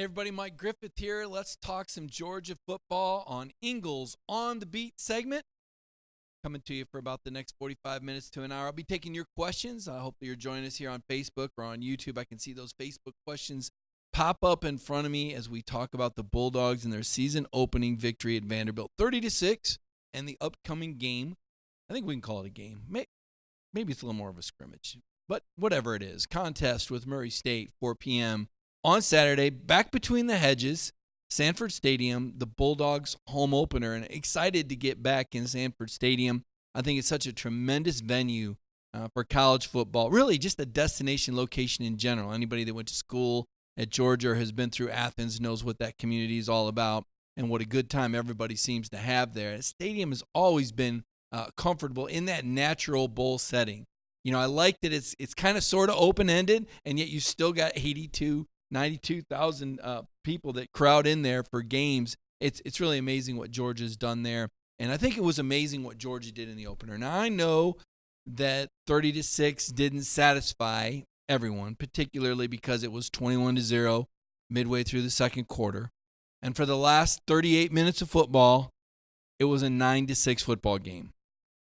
Hey everybody, Mike Griffith here. Let's talk some Georgia football on Ingles on the Beat segment. Coming to you for about the next 45 minutes to an hour. I'll be taking your questions. I hope that you're joining us here on Facebook or on YouTube. I can see those Facebook questions pop up in front of me as we talk about the Bulldogs and their season opening victory at Vanderbilt, 30-6, and the upcoming game. I think we can call it a game. Maybe it's a little more of a scrimmage, but whatever it is. Contest with Murray State, 4 p.m. on Saturday, back between the hedges, Sanford Stadium, the Bulldogs home opener, and excited to get back in Sanford Stadium. I think it's such a tremendous venue for college football, really just a destination location in general. Anybody that went to school at Georgia or has been through Athens knows what that community is all about and what a good time everybody seems to have there. The stadium has always been comfortable in that natural bowl setting. You know, I like that it's kind of sort of open-ended, and yet you still got 92,000 people that crowd in there for games. It's really amazing what Georgia's done there, and I think it was amazing what Georgia did in the opener. Now, I know that 30-6 didn't satisfy everyone, particularly because it was 21-0 midway through the second quarter, and for the last 38 minutes of football, it was a 9-6 football game.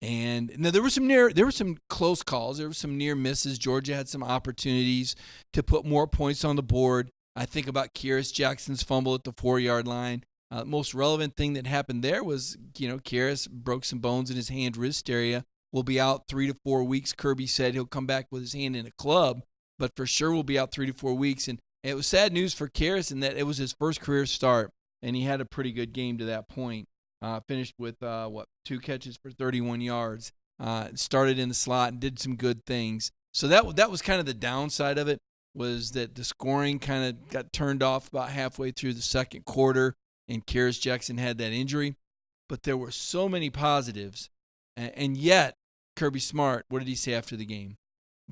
And now there were some close calls. There were some near misses. Georgia had some opportunities to put more points on the board. I think about Kearis Jackson's fumble at the 4-yard line. Most relevant thing that happened there was, Kearis broke some bones in his hand wrist area. Will be out 3 to 4 weeks. Kirby said he'll come back with his hand in a club, but for sure will be out 3 to 4 weeks. And it was sad news for Kearis in that it was his first career start, and he had a pretty good game to that point. Finished with, 2 catches for 31 yards. Started in the slot and did some good things. So that was kind of the downside of it, was that the scoring kind of got turned off about halfway through the second quarter, and Kearis Jackson had that injury. But there were so many positives. And yet, Kirby Smart, what did he say after the game?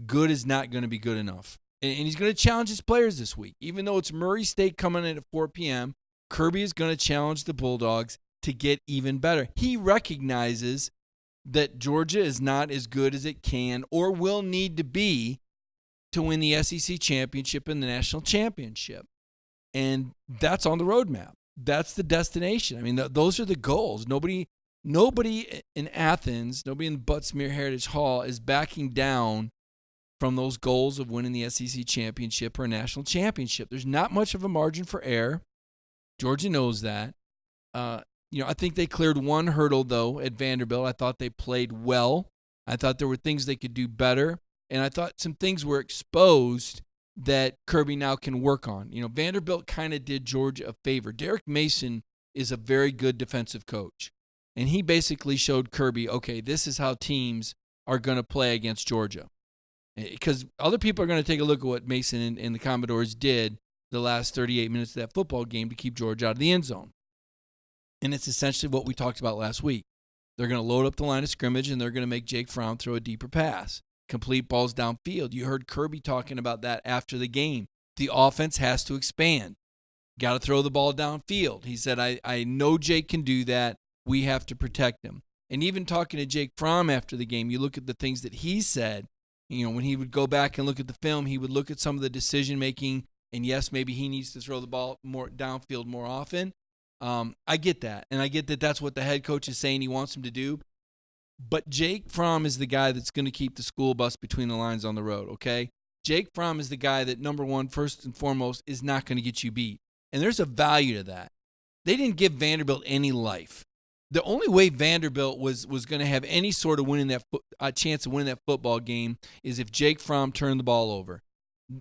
Good is not going to be good enough. And he's going to challenge his players this week. Even though it's Murray State coming in at 4 p.m., Kirby is going to challenge the Bulldogs to get even better. He recognizes that Georgia is not as good as it can or will need to be to win the SEC championship and the national championship. And that's on the roadmap. That's the destination. I mean, those are the goals. Nobody in Athens, nobody in Butts-Mehre Heritage Hall is backing down from those goals of winning the SEC championship or national championship. There's not much of a margin for error. Georgia knows that. I think they cleared one hurdle, though, at Vanderbilt. I thought they played well. I thought there were things they could do better. And I thought some things were exposed that Kirby now can work on. Vanderbilt kind of did Georgia a favor. Derek Mason is a very good defensive coach. And he basically showed Kirby, okay, this is how teams are going to play against Georgia. Because other people are going to take a look at what Mason and the Commodores did the last 38 minutes of that football game to keep Georgia out of the end zone. And it's essentially what we talked about last week. They're going to load up the line of scrimmage, and they're going to make Jake Fromm throw a deeper pass, complete balls downfield. You heard Kirby talking about that after the game. The offense has to expand. Got to throw the ball downfield. He said, I know Jake can do that. We have to protect him. And even talking to Jake Fromm after the game, you look at the things that he said. When he would go back and look at the film, he would look at some of the decision-making, and yes, maybe he needs to throw the ball more downfield more often. I get that, and I get that that's what the head coach is saying he wants him to do. But Jake Fromm is the guy that's going to keep the school bus between the lines on the road, okay? Jake Fromm is the guy that, number one, first and foremost, is not going to get you beat. And there's a value to that. They didn't give Vanderbilt any life. The only way Vanderbilt was going to have any sort of chance of winning that football game is if Jake Fromm turned the ball over.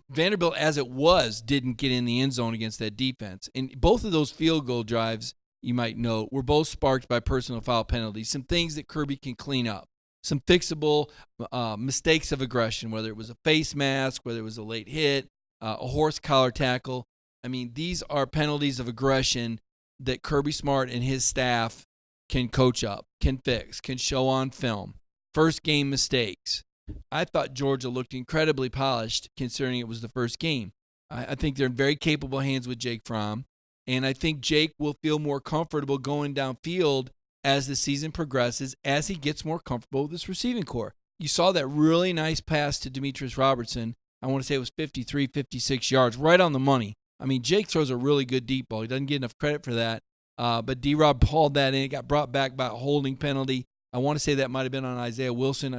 Vanderbilt, as it was, didn't get in the end zone against that defense. And both of those field goal drives, you might note, were both sparked by personal foul penalties, some things that Kirby can clean up, some fixable mistakes of aggression, whether it was a face mask, whether it was a late hit, a horse collar tackle. I mean, these are penalties of aggression that Kirby Smart and his staff can coach up, can fix, can show on film. First game mistakes. I thought Georgia looked incredibly polished considering it was the first game. I think they're in very capable hands with Jake Fromm, and I think Jake will feel more comfortable going downfield as the season progresses, as he gets more comfortable with his receiving core. You saw that really nice pass to Demetrius Robertson. I want to say it was 53, 56 yards, right on the money. I mean, Jake throws a really good deep ball. He doesn't get enough credit for that. But D-Rob hauled that in. It got brought back by a holding penalty. I want to say that might have been on Isaiah Wilson.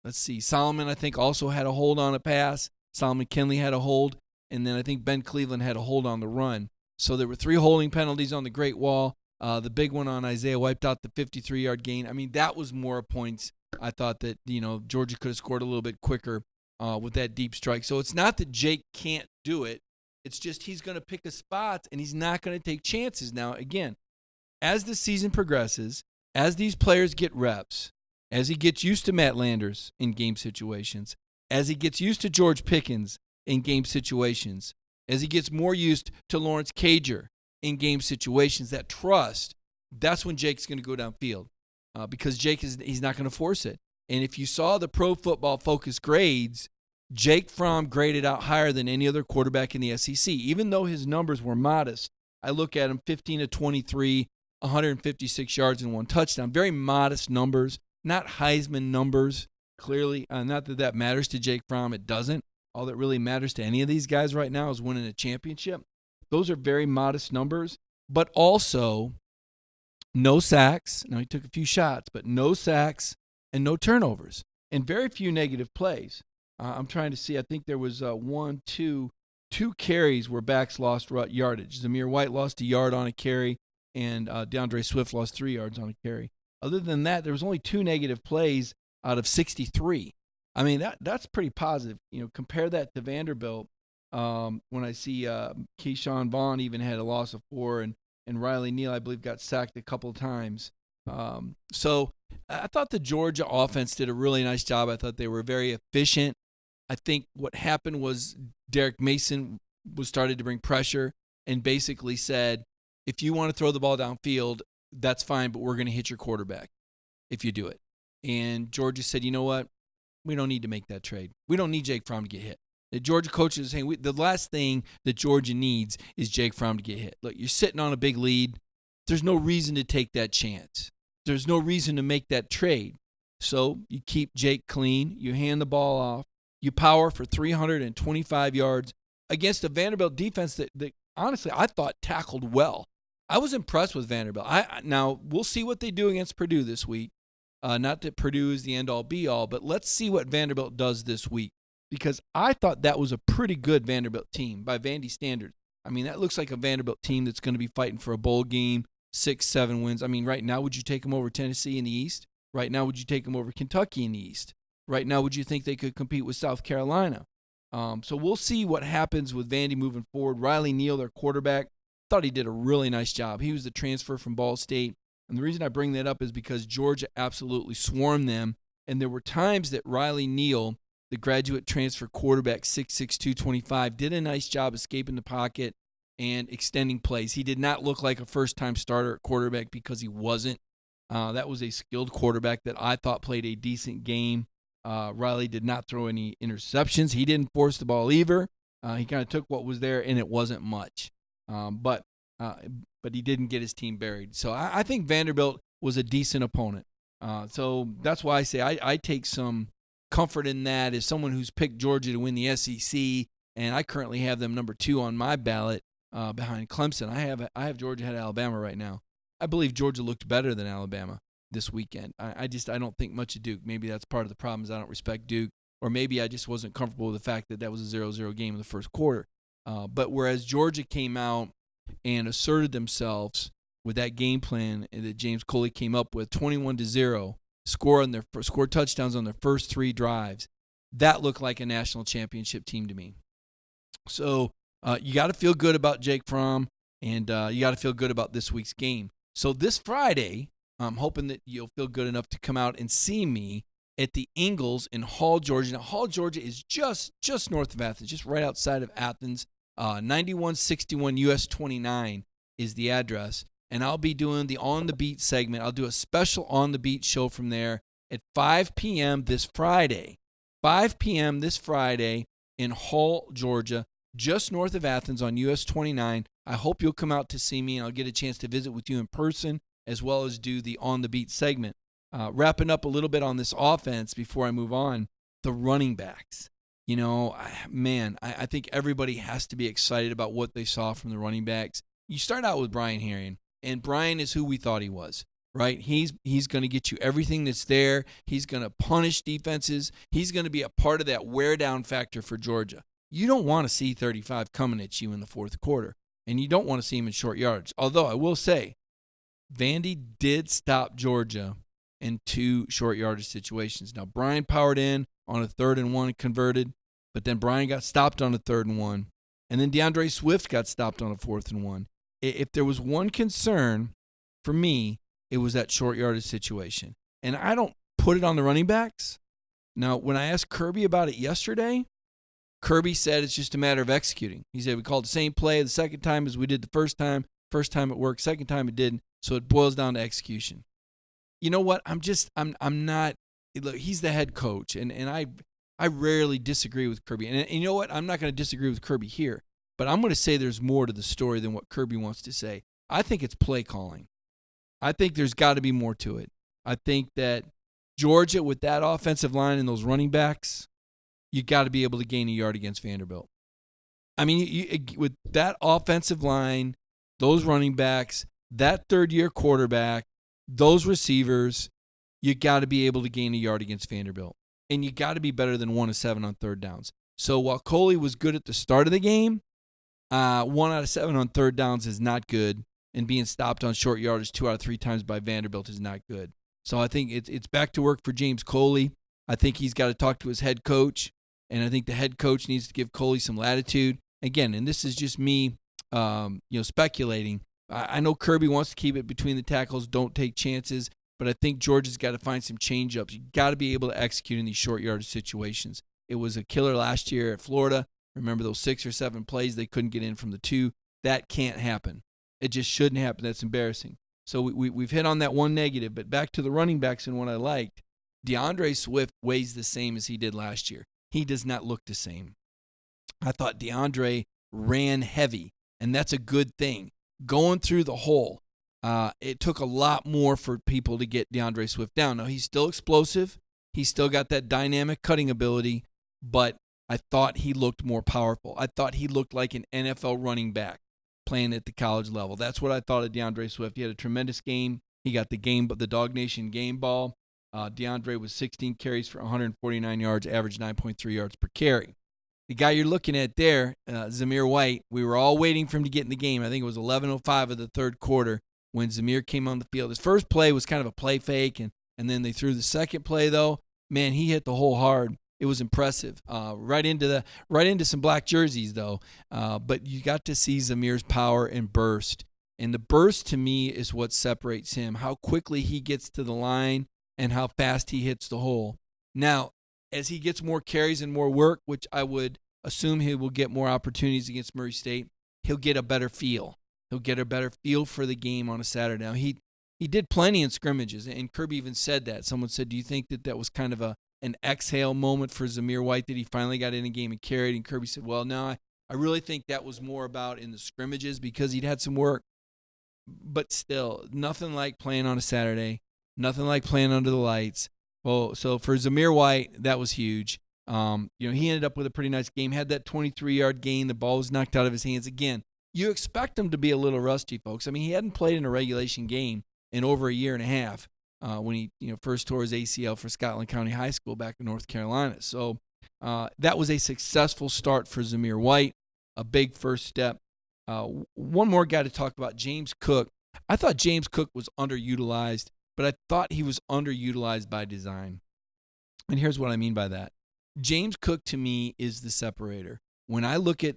Let's see, Solomon, I think, also had a hold on a pass. Solomon Kinley had a hold. And then I think Ben Cleveland had a hold on the run. So there were 3 holding penalties on the Great Wall. The big one on Isaiah wiped out the 53-yard gain. I mean, that was more points. I thought that, Georgia could have scored a little bit quicker with that deep strike. So it's not that Jake can't do it. It's just he's going to pick his spots, and he's not going to take chances. Now, again, as the season progresses, as these players get reps, as he gets used to Matt Landers in game situations, as he gets used to George Pickens in game situations, as he gets more used to Lawrence Cager in game situations, that trust, that's when Jake's going to go downfield because he's not going to force it. And if you saw the Pro Football Focus grades, Jake Fromm graded out higher than any other quarterback in the SEC, even though his numbers were modest. I look at him 15 to 23, 156 yards and 1 touchdown. Very modest numbers, not Heisman numbers, clearly. Not that matters to Jake Fromm. It doesn't. All that really matters to any of these guys right now is winning a championship. Those are very modest numbers, but also no sacks. Now, he took a few shots, but no sacks and no turnovers and very few negative plays. I'm trying to see. I think there was two carries where backs lost yardage. Amir White lost a yard on a carry, and DeAndre Swift lost 3 yards on a carry. Other than that, there was only 2 negative plays out of 63. I mean, that's pretty positive. Compare that to Vanderbilt. When I see Keyshawn Vaughn even had a loss of 4, and Riley Neal, I believe, got sacked a couple of times. So I thought the Georgia offense did a really nice job. I thought they were very efficient. I think what happened was Derek Mason was started to bring pressure and basically said, if you want to throw the ball downfield, that's fine, but we're going to hit your quarterback if you do it. And Georgia said, you know what? We don't need to make that trade. We don't need Jake Fromm to get hit. The Georgia coaches are saying the last thing that Georgia needs is Jake Fromm to get hit. Look, you're sitting on a big lead. There's no reason to take that chance. There's no reason to make that trade. So you keep Jake clean. You hand the ball off. You power for 325 yards against a Vanderbilt defense that honestly, I thought tackled well. I was impressed with Vanderbilt. Now, we'll see what they do against Purdue this week. Not that Purdue is the end-all, be-all, but let's see what Vanderbilt does this week because I thought that was a pretty good Vanderbilt team by Vandy standards. I mean, that looks like a Vanderbilt team that's going to be fighting for a bowl game, 6-7 wins. I mean, right now, would you take them over Tennessee in the East? Right now, would you take them over Kentucky in the East? Right now, would you think they could compete with South Carolina? So we'll see what happens with Vandy moving forward. Riley Neal, their quarterback, thought he did a really nice job. He was the transfer from Ball State. And the reason I bring that up is because Georgia absolutely swarmed them. And there were times that Riley Neal, the graduate transfer quarterback, 6'6", 225, did a nice job escaping the pocket and extending plays. He did not look like a first-time starter at quarterback because he wasn't. That was a skilled quarterback that I thought played a decent game. Riley did not throw any interceptions. He didn't force the ball either. He kind of took what was there, and it wasn't much. But he didn't get his team buried. So I think Vanderbilt was a decent opponent. So that's why I say I take some comfort in that as someone who's picked Georgia to win the SEC, and I currently have them number 2 on my ballot behind Clemson. I have Georgia ahead of Alabama right now. I believe Georgia looked better than Alabama this weekend. I don't think much of Duke. Maybe that's part of the problem is I don't respect Duke, or maybe I just wasn't comfortable with the fact that was a 0-0 game in the first quarter. But whereas Georgia came out and asserted themselves with that game plan that James Coley came up with, 21-0, scored touchdowns on their first 3 drives, that looked like a national championship team to me. So you got to feel good about Jake Fromm, and you got to feel good about this week's game. So this Friday, I'm hoping that you'll feel good enough to come out and see me at the Ingalls in Hall, Georgia. Now, Hall, Georgia is just north of Athens, just right outside of Athens. 9161 US 29 is the address. And I'll be doing the On the Beat segment. I'll do a special On the Beat show from there at 5 p.m. this Friday. 5 p.m. this Friday in Hall, Georgia, just north of Athens on US 29. I hope you'll come out to see me, and I'll get a chance to visit with you in person as well as do the On the Beat segment. Wrapping up a little bit on this offense before I move on, the running backs. I think everybody has to be excited about what they saw from the running backs. You start out with Brian Herring, and Brian is who we thought he was, right? He's going to get you everything that's there. He's going to punish defenses. He's going to be a part of that wear-down factor for Georgia. You don't want to see 35 coming at you in the fourth quarter, and you don't want to see him in short yardage. Although I will say, Vandy did stop Georgia in 2 short yardage situations. Now, Brian powered in on a 3rd and 1 and converted, but then Brian got stopped on a 3rd and 1, and then DeAndre Swift got stopped on a 4th and 1. If there was one concern for me, it was that short yardage situation. And I don't put it on the running backs. Now, when I asked Kirby about it yesterday, Kirby said it's just a matter of executing. He said we called the same play the second time as we did the first time. First time it worked, second time it didn't. So it boils down to execution. You know what? I'm not. Look, he's the head coach, and I rarely disagree with Kirby. And you know what? I'm not going to disagree with Kirby here, but I'm going to say there's more to the story than what Kirby wants to say. I think it's play calling. I think there's got to be more to it. I think that Georgia, with that offensive line and those running backs, you got to be able to gain a yard against Vanderbilt. I mean, with that offensive line, those running backs, that third-year quarterback, those receivers, you got to be able to gain a yard against Vanderbilt. And you got to be better than 1 of 7 on third downs. So while Coley was good at the start of the game, 1 out of 7 on third downs is not good. And being stopped on short yardage 2 out of 3 times by Vanderbilt is not good. So I think it's back to work for James Coley. I think he's got to talk to his head coach, and I think the head coach needs to give Coley some latitude. Again, and this is just me, speculating. I know Kirby wants to keep it between the tackles, don't take chances, but I think Georgia's got to find some change-ups. You got to be able to execute in these short yardage situations. It was a killer last year at Florida. Remember those 6 or 7 plays they couldn't get in from the 2? That can't happen. It just shouldn't happen. That's embarrassing. So we've hit on that one negative, but back to the running backs and what I liked. DeAndre Swift weighs the same as he did last year. He does not look the same. I thought DeAndre ran heavy, and that's a good thing. Going through the hole, it took a lot more for people to get DeAndre Swift down. Now, he's still explosive. He's still got that dynamic cutting ability, but I thought he looked more powerful. I thought he looked like an NFL running back playing at the college level. That's what I thought of DeAndre Swift. He had a tremendous game. He got the DawgNation game ball. DeAndre was 16 carries for 149 yards, averaged 9.3 yards per carry. The guy you're looking at there, Zamir White, we were all waiting for him to get in the game. I think it was 11:05 of the third quarter when Zamir came on the field. His first play was kind of a play fake, and then they threw the second play, though. Man, he hit the hole hard. It was impressive. Right into some black jerseys, though. But you got to see Zamir's power and burst. And the burst, to me, is what separates him, how quickly he gets to the line and how fast he hits the hole. Now, as he gets more carries and more work, which I would assume he will get more opportunities against Murray State, he'll get a better feel. He'll get a better feel for the game on a Saturday. Now, he did plenty in scrimmages, and Kirby even said that. Someone said, do you think that was kind of an exhale moment for Zamir White, that he finally got in a game and carried? And Kirby said, well, no, I really think that was more about in the scrimmages because he'd had some work. But still, nothing like playing on a Saturday, nothing like playing under the lights. Well, so for Zamir White, that was huge. He ended up with a pretty nice game, had that 23-yard gain. The ball was knocked out of his hands. Again, you expect him to be a little rusty, folks. I mean, he hadn't played in a regulation game in over a year and a half when he first tore his ACL for Scotland County High School back in North Carolina. So that was a successful start for Zamir White, a big first step. One more guy to talk about, James Cook. I thought James Cook was underutilized, but I thought he was underutilized by design. And here's what I mean by that. James Cook, to me, is the separator. When I look at,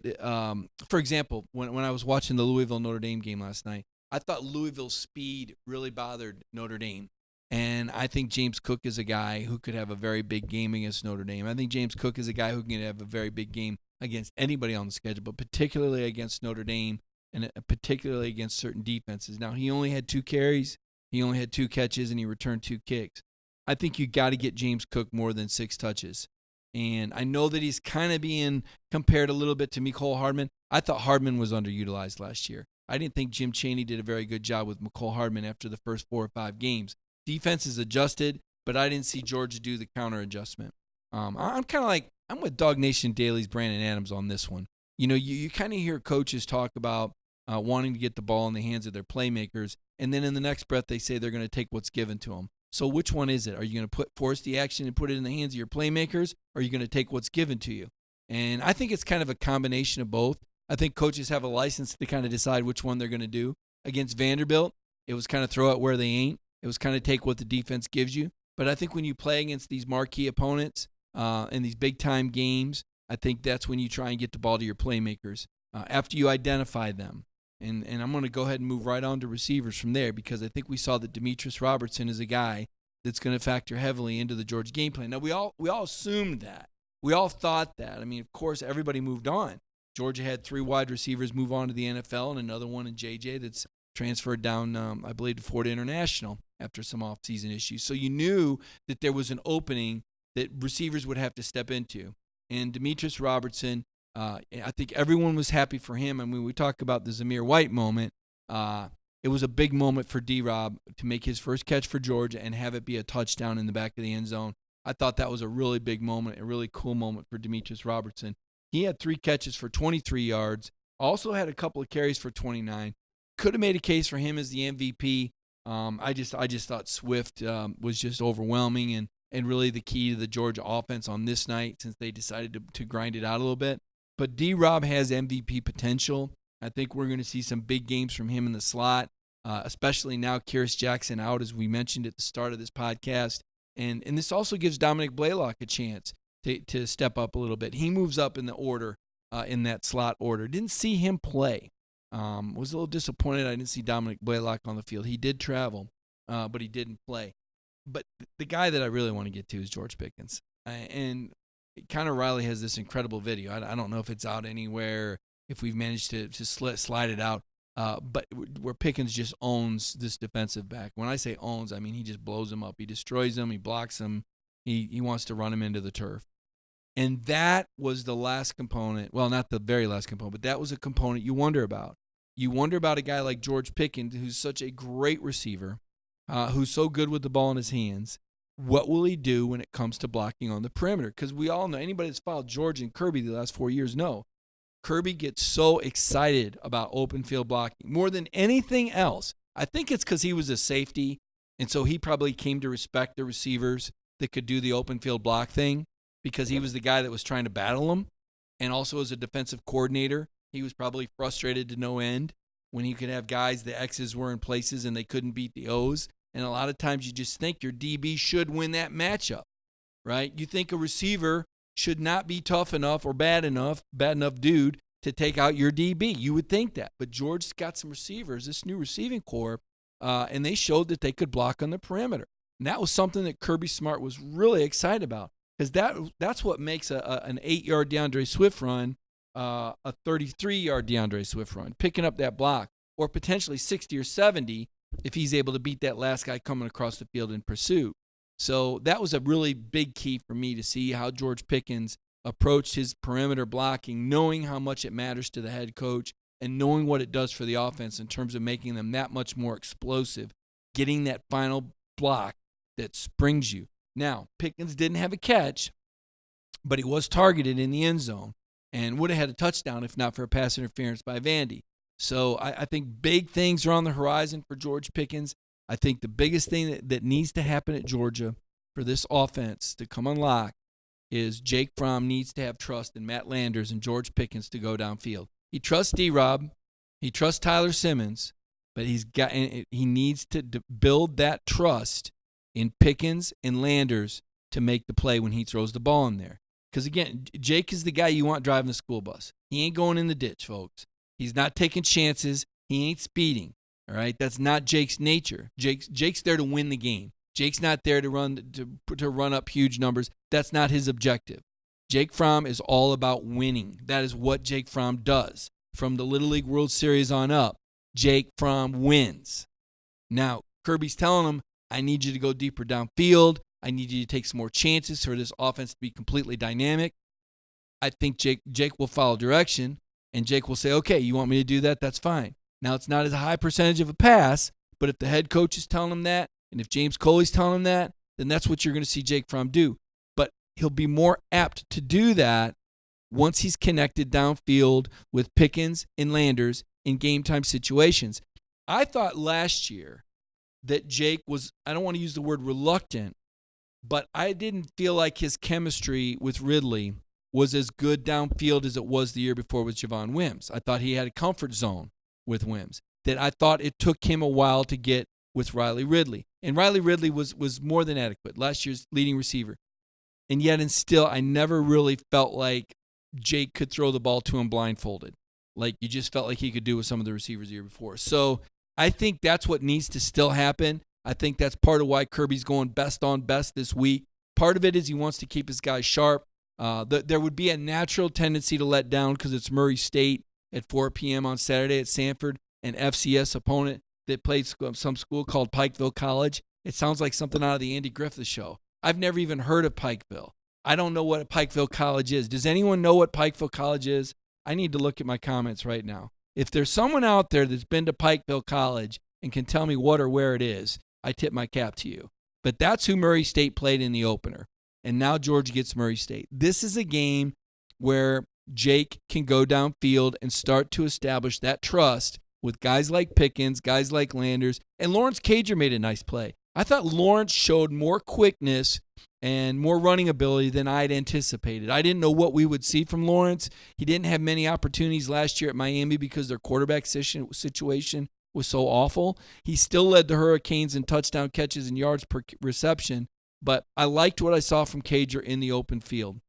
for example, when I was watching the Louisville-Notre Dame game last night, I thought Louisville's speed really bothered Notre Dame. And I think James Cook is a guy who could have a very big game against Notre Dame. I think James Cook is a guy who can have a very big game against anybody on the schedule, but particularly against Notre Dame and particularly against certain defenses. Now, he only had 2 carries, he only had 2 catches, and he returned 2 kicks. I think you got to get James Cook more than 6 touches. And I know that he's kind of being compared a little bit to Mecole Hardman. I thought Hardman was underutilized last year. I didn't think Jim Chaney did a very good job with Mecole Hardman after the first 4 or 5 games. Defense is adjusted, but I didn't see Georgia do the counter adjustment. I'm kind of like I'm with DawgNation Daily's Brandon Adams on this one. You kind of hear coaches talk about wanting to get the ball in the hands of their playmakers, and then in the next breath they say they're going to take what's given to them. So which one is it? Are you going to force the action and put it in the hands of your playmakers, or are you going to take what's given to you? And I think it's kind of a combination of both. I think coaches have a license to kind of decide which one they're going to do. Against Vanderbilt, it was kind of throw it where they ain't. It was kind of take what the defense gives you. But I think when you play against these marquee opponents in these big-time games, I think that's when you try and get the ball to your playmakers after you identify them. And I'm going to go ahead and move right on to receivers from there, because I think we saw that Demetrius Robertson is a guy that's going to factor heavily into the Georgia game plan. Now, we all assumed that. We all thought that. I mean, of course, everybody moved on. Georgia had 3 wide receivers move on to the NFL and another one in JJ that's transferred down, I believe, to Florida International after some offseason issues. So you knew that there was an opening that receivers would have to step into. And Demetrius Robertson, I think everyone was happy for him. I mean, we talk about the Amir White moment. It was a big moment for D-Rob to make his first catch for Georgia and have it be a touchdown in the back of the end zone. I thought that was a really big moment, a really cool moment for Demetrius Robertson. He had 3 catches for 23 yards, also had a couple of carries for 29. Could have made a case for him as the MVP. I just thought Swift was just overwhelming and really the key to the Georgia offense on this night, since they decided to grind it out a little bit. But D-Rob has MVP potential. I think we're going to see some big games from him in the slot, especially now Kyrus Jackson out, as we mentioned at the start of this podcast. And this also gives Dominic Blaylock a chance to step up a little bit. He moves up in the order, in that slot order. Didn't see him play. Was a little disappointed I didn't see Dominic Blaylock on the field. He did travel, but he didn't play. But the guy that I really want to get to is George Pickens. And Connor Riley has this incredible video. I don't know if it's out anywhere, if we've managed to slide it out, but where Pickens just owns this defensive back. When I say owns, I mean he just blows him up. He destroys him. He blocks him. He wants to run him into the turf. And that was the last component. Well, not the very last component, but that was a component you wonder about. You wonder about a guy like George Pickens, who's such a great receiver, who's so good with the ball in his hands. What will he do when it comes to blocking on the perimeter? Because we all know, anybody that's followed George and Kirby the last 4 years know, Kirby gets so excited about open field blocking more than anything else. I think it's because he was a safety, and so he probably came to respect the receivers that could do the open field block thing, because he was the guy that was trying to battle them. And also as a defensive coordinator, he was probably frustrated to no end when he could have guys, the X's were in places and they couldn't beat the O's. And a lot of times you just think your DB should win that matchup, right? You think a receiver should not be tough enough or bad enough dude to take out your DB. You would think that. But George's got some receivers, this new receiving corps, and they showed that they could block on the perimeter. And that was something that Kirby Smart was really excited about, because that's what makes an 8-yard DeAndre Swift run a 33-yard DeAndre Swift run, picking up that block, or potentially 60 or 70 if he's able to beat that last guy coming across the field in pursuit. So that was a really big key for me to see how George Pickens approached his perimeter blocking, knowing how much it matters to the head coach and knowing what it does for the offense in terms of making them that much more explosive, getting that final block that springs you. Now, Pickens didn't have a catch, but he was targeted in the end zone and would have had a touchdown if not for a pass interference by Vandy. So I think big things are on the horizon for George Pickens. I think the biggest thing that needs to happen at Georgia for this offense to come unlock is Jake Fromm needs to have trust in Matt Landers and George Pickens to go downfield. He trusts D-Rob. He trusts Tyler Simmons, but he needs to build that trust in Pickens and Landers to make the play when he throws the ball in there. Because, again, Jake is the guy you want driving the school bus. He ain't going in the ditch, folks. He's not taking chances. He ain't speeding, all right? That's not Jake's nature. Jake's there to win the game. Jake's not there to run up huge numbers. That's not his objective. Jake Fromm is all about winning. That is what Jake Fromm does. From the Little League World Series on up, Jake Fromm wins. Now, Kirby's telling him, I need you to go deeper downfield. I need you to take some more chances for this offense to be completely dynamic. I think Jake will follow direction, and Jake will say, okay, you want me to do that? That's fine. Now, it's not as a high percentage of a pass, but if the head coach is telling him that, and if James Coley's telling him that, then that's what you're going to see Jake Fromm do. But he'll be more apt to do that once he's connected downfield with Pickens and Landers in game time situations. I thought last year that Jake was, I don't want to use the word reluctant, but I didn't feel like his chemistry with Ridley was as good downfield as it was the year before with Javon Wims. I thought he had a comfort zone with Wims, that I thought it took him a while to get with Riley Ridley. And Riley Ridley was more than adequate, last year's leading receiver. And yet and still, I never really felt like Jake could throw the ball to him blindfolded, like you just felt like he could do with some of the receivers the year before. So I think that's what needs to still happen. I think that's part of why Kirby's going best on best this week. Part of it is he wants to keep his guys sharp. There would be a natural tendency to let down because it's Murray State at 4 p.m. on Saturday at Sanford, an FCS opponent that plays some school called Pikeville College. It sounds like something out of the Andy Griffith show. I've never even heard of Pikeville. I don't know what Pikeville College is. Does anyone know what Pikeville College is? I need to look at my comments right now. If there's someone out there that's been to Pikeville College and can tell me what or where it is, I tip my cap to you. But that's who Murray State played in the opener. And now Georgia gets Murray State. This is a game where Jake can go downfield and start to establish that trust with guys like Pickens, guys like Landers, and Lawrence Cager made a nice play. I thought Lawrence showed more quickness and more running ability than I'd anticipated. I didn't know what we would see from Lawrence. He didn't have many opportunities last year at Miami because their quarterback situation was so awful. He still led the Hurricanes in touchdown catches and yards per reception, but I liked what I saw from Cager in the open field.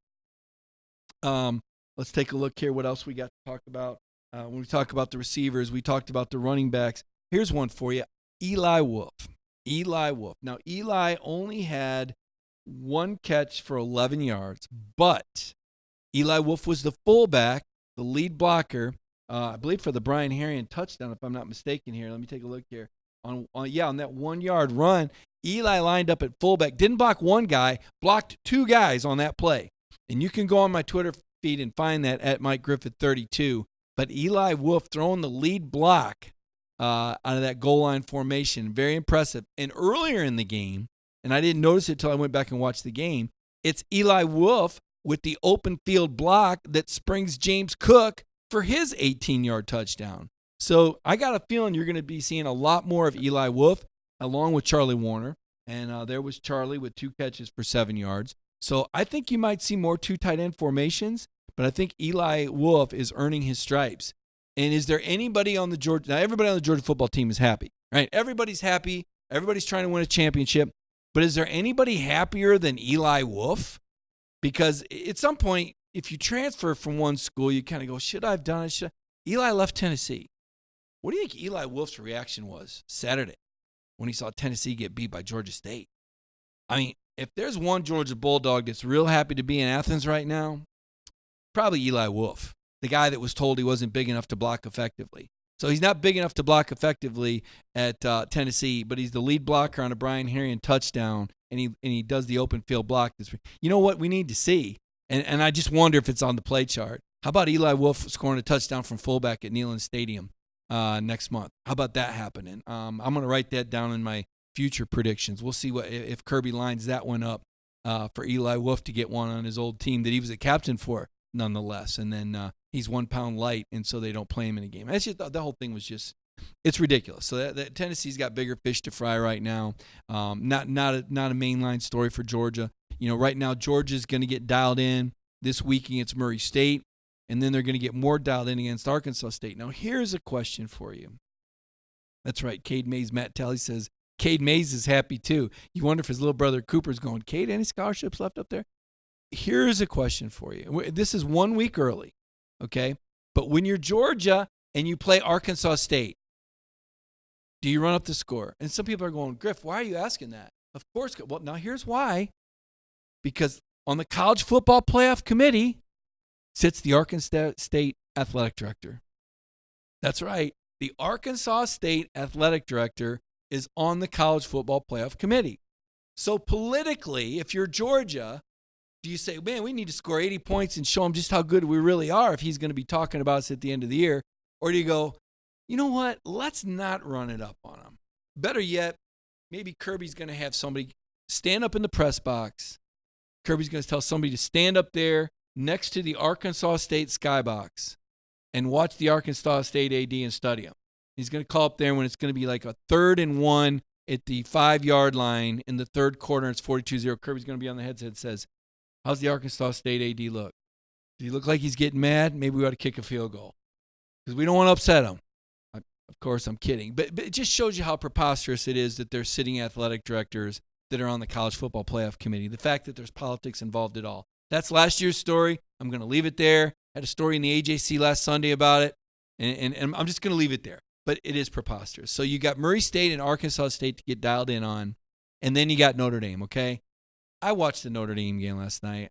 Let's take a look here. What else we got to talk about? When we talk about the receivers, we talked about the running backs. Here's one for you. Eli Wolfe. Now, Eli only had one catch for 11 yards, but Eli Wolfe was the fullback, the lead blocker, I believe for the Brian Herrien touchdown, if I'm not mistaken here. Let me take a look here. On that 1 yard run, Eli lined up at fullback, didn't block one guy, blocked two guys on that play. And you can go on my Twitter feed and find that at Mike Griffith 32. But Eli Wolfe throwing the lead block out of that goal line formation, very impressive. And earlier in the game, and I didn't notice it until I went back and watched the game, it's Eli Wolfe with the open field block that springs James Cook for his 18-yard touchdown. So I got a feeling you're going to be seeing a lot more of Eli Wolfe along with Charlie Warner. And there was Charlie with 2 catches for 7 yards. So I think you might see more 2 tight end formations, but I think Eli Wolfe is earning his stripes. And is there anybody on the Georgia – now everybody on the Georgia football team is happy, right? Everybody's happy. Everybody's trying to win a championship. But is there anybody happier than Eli Wolfe? Because at some point, if you transfer from one school, you kind of go, should I have done it? Eli left Tennessee. What do you think Eli Wolfe's reaction was Saturday when he saw Tennessee get beat by Georgia State? I mean, if there's one Georgia Bulldog that's real happy to be in Athens right now, probably Eli Wolfe, the guy that was told he wasn't big enough to block effectively. So he's not big enough to block effectively at Tennessee, but he's the lead blocker on a Brian Herrien touchdown, and he does the open field block this week. You know what we need to see? And I just wonder if it's on the play chart. How about Eli Wolfe scoring a touchdown from fullback at Neyland Stadium next month? How about that happening? I'm going to write that down in my future predictions. We'll see if Kirby lines that one up for Eli Wolfe to get one on his old team that he was a captain for, nonetheless. And then he's 1 pound light, and so they don't play him in a game. That's just, the whole thing was just, it's ridiculous. So that Tennessee's got bigger fish to fry right now. Not a mainline story for Georgia. You know, right now Georgia's going to get dialed in this week against Murray State, and then they're going to get more dialed in against Arkansas State. Now, here's a question for you. That's right. Cade Mays, Matt Talley says, Cade Mays is happy too. You wonder if his little brother Cooper's going, Cade, any scholarships left up there? Here's a question for you. This is 1 week early, okay? But when you're Georgia and you play Arkansas State, do you run up the score? And some people are going, Griff, why are you asking that? Of course. Well, now here's why. Because on the college football playoff committee sits the Arkansas State athletic director. That's right. The Arkansas State athletic director is on the college football playoff committee. So politically, if you're Georgia, do you say, man, we need to score 80 points and show him just how good we really are if he's going to be talking about us at the end of the year? Or do you go, you know what, let's not run it up on him? Better yet, maybe Kirby's going to have somebody stand up in the press box Kirby's going to tell somebody to stand up there next to the Arkansas State skybox and watch the Arkansas State AD and study him. He's going to call up there when it's going to be like a 3rd and 1 at the 5-yard line in the third quarter. It's 42-0. Kirby's going to be on the headset and says, how's the Arkansas State AD look? Does he look like he's getting mad? Maybe we ought to kick a field goal because we don't want to upset him. Of course, I'm kidding. But it just shows you how preposterous it is that there's sitting athletic directors that are on the College Football Playoff Committee. The fact that there's politics involved at all. That's last year's story. I'm going to leave it there. Had a story in the AJC last Sunday about it, and I'm just going to leave it there. But it is preposterous. So you got Murray State and Arkansas State to get dialed in on, and then you got Notre Dame, okay? I watched the Notre Dame game last night.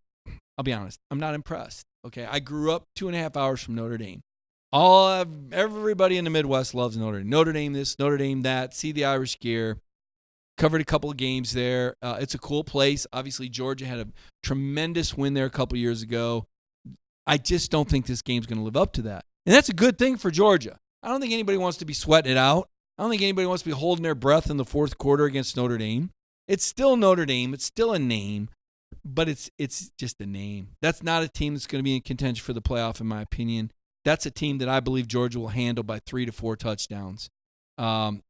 I'll be honest. I'm not impressed, okay? I grew up 2.5 hours from Notre Dame. Everybody in the Midwest loves Notre Dame. Notre Dame this, Notre Dame that. See the Irish gear. Covered a couple of games there. It's a cool place. Obviously, Georgia had a tremendous win there a couple of years ago. I just don't think this game's going to live up to that. And that's a good thing for Georgia. I don't think anybody wants to be sweating it out. I don't think anybody wants to be holding their breath in the fourth quarter against Notre Dame. It's still Notre Dame. It's still a name, but it's just a name. That's not a team that's going to be in contention for the playoff, in my opinion. That's a team that I believe Georgia will handle by 3 to 4 touchdowns. I'm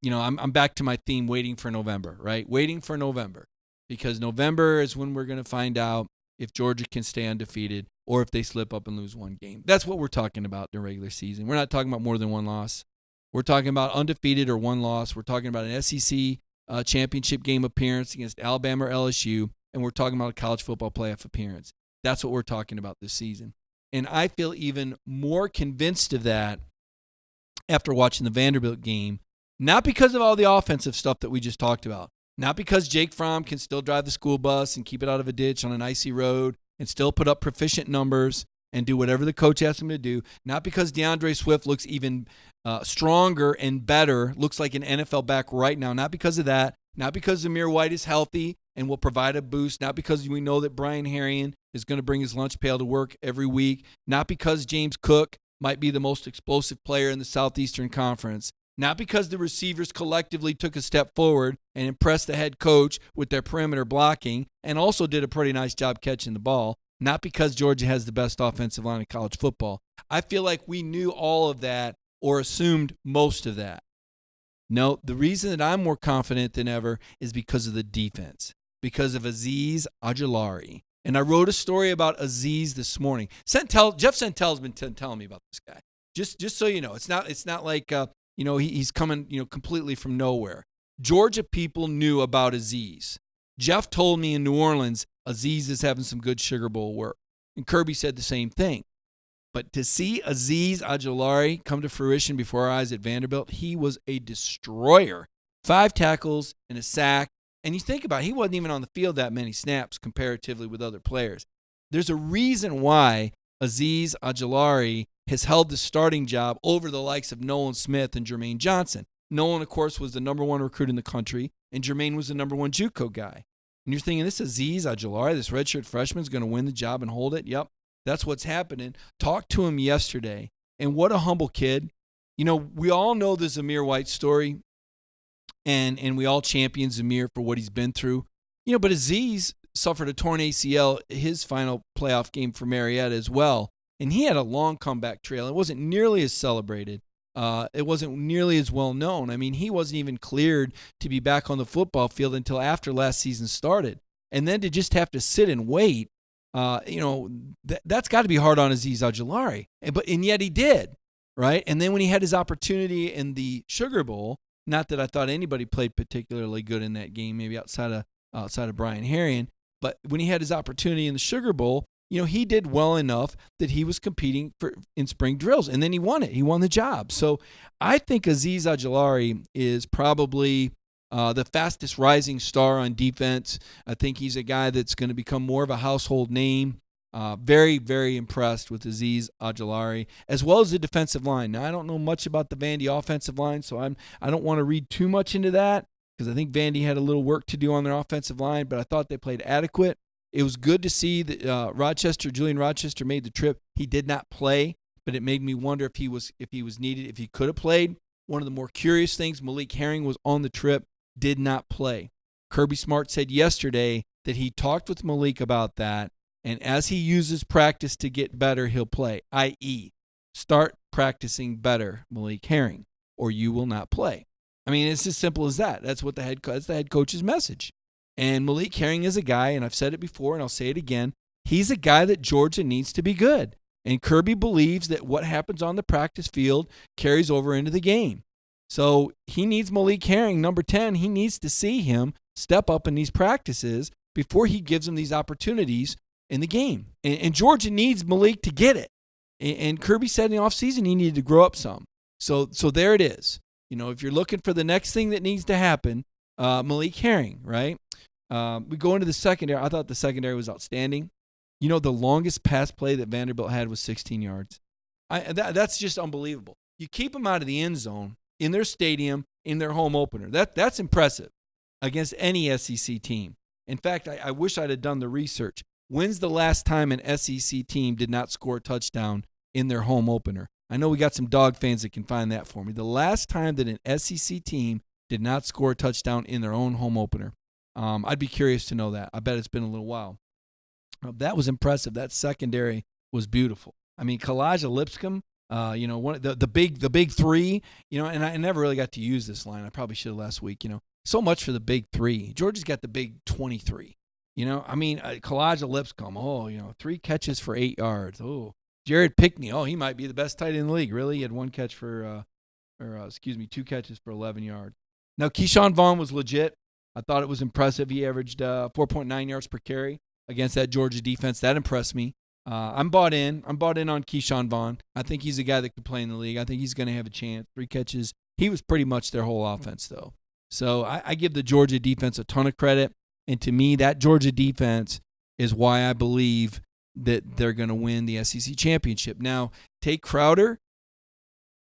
back to my theme, waiting for November, right? Waiting for November, because November is when we're going to find out if Georgia can stay undefeated or if they slip up and lose one game. That's what we're talking about in the regular season. We're not talking about more than one loss. We're talking about undefeated or one loss. We're talking about an SEC championship game appearance against Alabama or LSU, and we're talking about a college football playoff appearance. That's what we're talking about this season. And I feel even more convinced of that after watching the Vanderbilt game, not because of all the offensive stuff that we just talked about, not because Jake Fromm can still drive the school bus and keep it out of a ditch on an icy road and still put up proficient numbers and do whatever the coach asks him to do, not because DeAndre Swift looks even stronger and better, looks like an NFL back right now, not because of that, not because Amir White is healthy and will provide a boost, not because we know that Brian Herrien is going to bring his lunch pail to work every week, not because James Cook might be the most explosive player in the Southeastern Conference, not because the receivers collectively took a step forward and impressed the head coach with their perimeter blocking and also did a pretty nice job catching the ball, not because Georgia has the best offensive line in college football. I feel like we knew all of that or assumed most of that. No, the reason that I'm more confident than ever is because of the defense, because of Azeez Ojulari. And I wrote a story about Azeez this morning. Jeff Sentel's been telling me about this guy. Just so you know, it's not like he's coming completely from nowhere. Georgia people knew about Azeez. Jeff told me in New Orleans, Azeez is having some good Sugar Bowl work, and Kirby said the same thing. But to see Azeez Ojulari come to fruition before our eyes at Vanderbilt, he was a destroyer. 5 tackles and a sack. And you think about it, he wasn't even on the field that many snaps comparatively with other players. There's a reason why Azeez Ojulari has held the starting job over the likes of Nolan Smith and Jermaine Johnson. Nolan, of course, was the number 1 recruit in the country, and Jermaine was the number 1 JUCO guy. And you're thinking, this Azeez Ojulari, this redshirt freshman, is going to win the job and hold it? Yep, that's what's happening. Talked to him yesterday, and what a humble kid. We all know the Amir White story, and we all champion Amir for what he's been through. But Azeez suffered a torn ACL his final playoff game for Marietta as well, and he had a long comeback trail. It wasn't nearly as celebrated. It wasn't nearly as well known. I mean, he wasn't even cleared to be back on the football field until after last season started. And then to just have to sit and wait, that's got to be hard on Azeez Ojulari. And yet he did, right? And then when he had his opportunity in the Sugar Bowl, not that I thought anybody played particularly good in that game, maybe outside of Brian Herrien, but when he had his opportunity in the Sugar Bowl, he did well enough that he was competing in spring drills, and then he won it. He won the job. So I think Azeez Ojulari is probably the fastest rising star on defense. I think he's a guy that's going to become more of a household name. Very, very impressed with Azeez Ojulari, as well as the defensive line. Now, I don't know much about the Vandy offensive line, so I don't want to read too much into that because I think Vandy had a little work to do on their offensive line, but I thought they played adequate. It was good to see that Julian Rochester made the trip. He did not play, but it made me wonder if he was needed, if he could have played. One of the more curious things, Malik Herring was on the trip, did not play. Kirby Smart said yesterday that he talked with Malik about that, and as he uses practice to get better, he'll play, i.e., start practicing better, Malik Herring, or you will not play. I mean, it's as simple as that. That's what that's the head coach's message. And Malik Herring is a guy, and I've said it before, and I'll say it again, he's a guy that Georgia needs to be good. And Kirby believes that what happens on the practice field carries over into the game. So he needs Malik Herring, number 10. He needs to see him step up in these practices before he gives him these opportunities in the game. And Georgia needs Malik to get it. And Kirby said in the offseason he needed to grow up some. So there it is. You know, if you're looking for the next thing that needs to happen, Malik Herring, right? We go into the secondary. I thought the secondary was outstanding. You know, the longest pass play that Vanderbilt had was 16 yards. That's just unbelievable. You keep them out of the end zone in their stadium, in their home opener. That's impressive against any SEC team. In fact, I wish I'd have done the research. When's the last time an SEC team did not score a touchdown in their home opener? I know we got some dog fans that can find that for me. The last time that an SEC team did not score a touchdown in their own home opener. I'd be curious to know that. I bet it's been a little while. That was impressive. That secondary was beautiful. I mean, Kalijah Lipscomb, you know, one the big three, you know, and I never really got to use this line. I probably should have last week, you know. So much for the big three. Georgia's got the big 23. You know, I mean, Kalijah Lipscomb, 3 catches for 8 yards. Oh, Jared Pickney, he might be the best tight end in the league. Really? He had 1 catch for, 2 catches for 11 yards. Now, Keyshawn Vaughn was legit. I thought it was impressive. He averaged 4.9 yards per carry against that Georgia defense. That impressed me. I'm bought in. I'm bought in on Keyshawn Vaughn. I think he's a guy that could play in the league. I think he's going to have a chance. 3 catches. He was pretty much their whole offense, though. So I give the Georgia defense a ton of credit. And to me, that Georgia defense is why I believe that they're going to win the SEC championship. Now, Tate Crowder,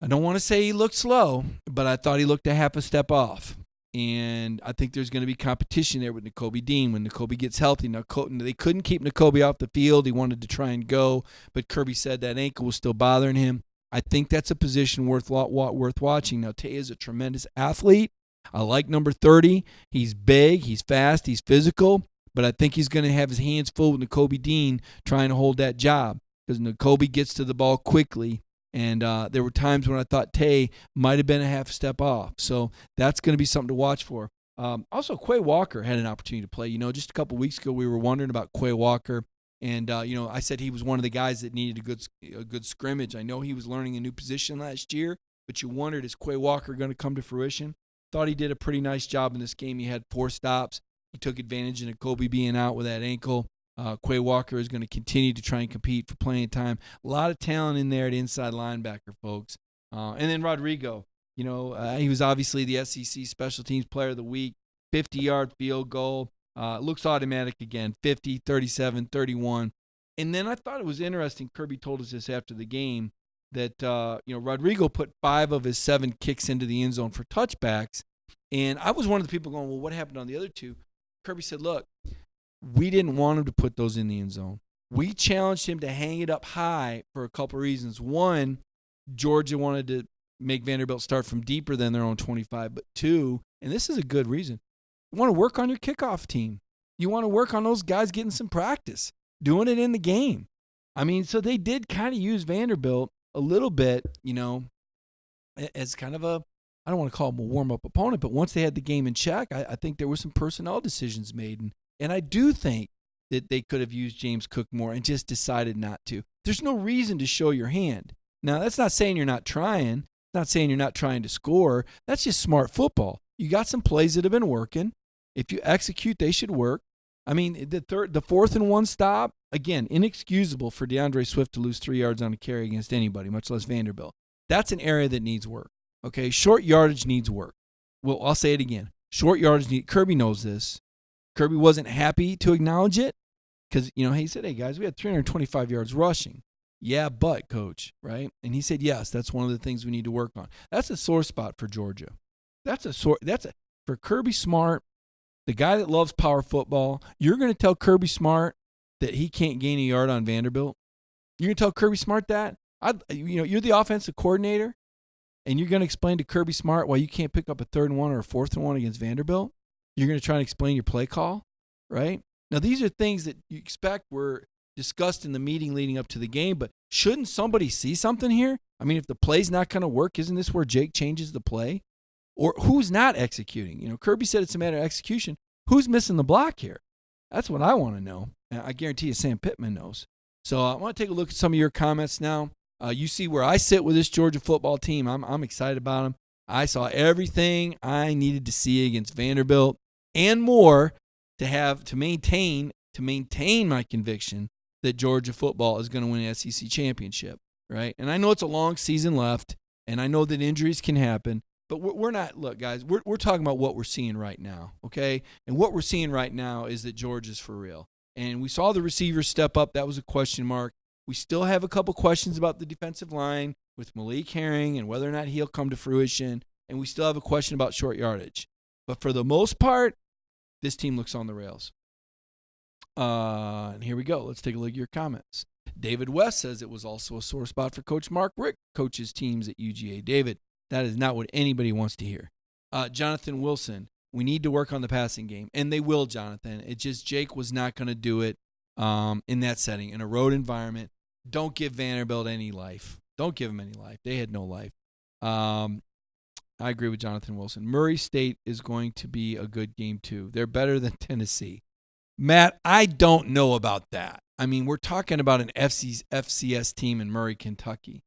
I don't want to say he looked slow, but I thought he looked a half a step off. And I think there's going to be competition there with Nakobe Dean when Nakobe gets healthy. Now, they couldn't keep Nakobe off the field. He wanted to try and go, but Kirby said that ankle was still bothering him. I think that's a position worth watching. Now, Tay is a tremendous athlete. I like number 30. He's big, he's fast, he's physical, but I think he's going to have his hands full with Nakobe Dean trying to hold that job because Nakobe gets to the ball quickly. And there were times when I thought Tay might have been a half step off. So that's going to be something to watch for. Also, Quay Walker had an opportunity to play. You know, just a couple weeks ago we were wondering about Quay Walker. And, I said he was one of the guys that needed a good scrimmage. I know he was learning a new position last year, but you wondered, is Quay Walker going to come to fruition? Thought he did a pretty nice job in this game. He had 4 stops. He took advantage of Nakobe being out with that ankle. Quay Walker is going to continue to try and compete for playing time. A lot of talent in there at inside linebacker, folks. And then Rodrigo, he was obviously the SEC Special Teams Player of the Week. 50-yard field goal. Looks automatic again, 50, 37, 31. And then I thought it was interesting, Kirby told us this after the game, that Rodrigo put 5 of his 7 kicks into the end zone for touchbacks. And I was one of the people going, well, what happened on the other 2? Kirby said, look, we didn't want him to put those in the end zone. We challenged him to hang it up high for a couple reasons. One, Georgia wanted to make Vanderbilt start from deeper than their own 25. But 2, and this is a good reason, you want to work on your kickoff team. You want to work on those guys getting some practice, doing it in the game. I mean, so they did kind of use Vanderbilt a little bit, as kind of a, I don't want to call him a warm-up opponent, but once they had the game in check, I think there were some personnel decisions made. And I do think that they could have used James Cook more and just decided not to. There's no reason to show your hand. Now, that's not saying you're not trying. It's not saying you're not trying to score. That's just smart football. You got some plays that have been working. If you execute, they should work. I mean, the 4th and 1 stop, again, inexcusable for DeAndre Swift to lose 3 yards on a carry against anybody, much less Vanderbilt. That's an area that needs work. Okay, short yardage needs work. Well, I'll say it again. Short yardage Kirby knows this. Kirby wasn't happy to acknowledge it because, he said, hey, guys, we had 325 yards rushing. Yeah, but, coach, right? And he said, yes, that's one of the things we need to work on. That's a sore spot for Georgia. For Kirby Smart, the guy that loves power football, you're going to tell Kirby Smart that he can't gain a yard on Vanderbilt? You're going to tell Kirby Smart that? You're the offensive coordinator, and you're going to explain to Kirby Smart why you can't pick up a 3rd and 1 or a 4th and 1 against Vanderbilt? You're going to try and explain your play call, right? Now, these are things that you expect were discussed in the meeting leading up to the game, but shouldn't somebody see something here? I mean, if the play's not going to work, isn't this where Jake changes the play? Or who's not executing? You know, Kirby said it's a matter of execution. Who's missing the block here? That's what I want to know. And I guarantee you Sam Pittman knows. So I want to take a look at some of your comments now. You see where I sit with this Georgia football team. I'm excited about them. I saw everything I needed to see against Vanderbilt and more to maintain my conviction that Georgia football is going to win an SEC championship, right? And I know it's a long season left, and I know that injuries can happen, but we're not. Look, guys, we're talking about what we're seeing right now, okay? And what we're seeing right now is that Georgia's for real. And we saw the receivers step up. That was a question mark. We still have a couple questions about the defensive line with Malik Herring and whether or not he'll come to fruition. And we still have a question about short yardage. But for the most part, this team looks on the rails. And here we go. Let's take a look at your comments. David West says it was also a sore spot for Coach Mark Richt, coaches teams at UGA. David, that is not what anybody wants to hear. Jonathan Wilson, we need to work on the passing game. And they will, Jonathan. It's just Jake was not going to do it in that setting, in a road environment. Don't give Vanderbilt any life. Don't give them any life. They had no life. I agree with Jonathan Wilson. Murray State is going to be a good game, too. They're better than Tennessee. Matt, I don't know about that. I mean, we're talking about an FCS team in Murray, Kentucky.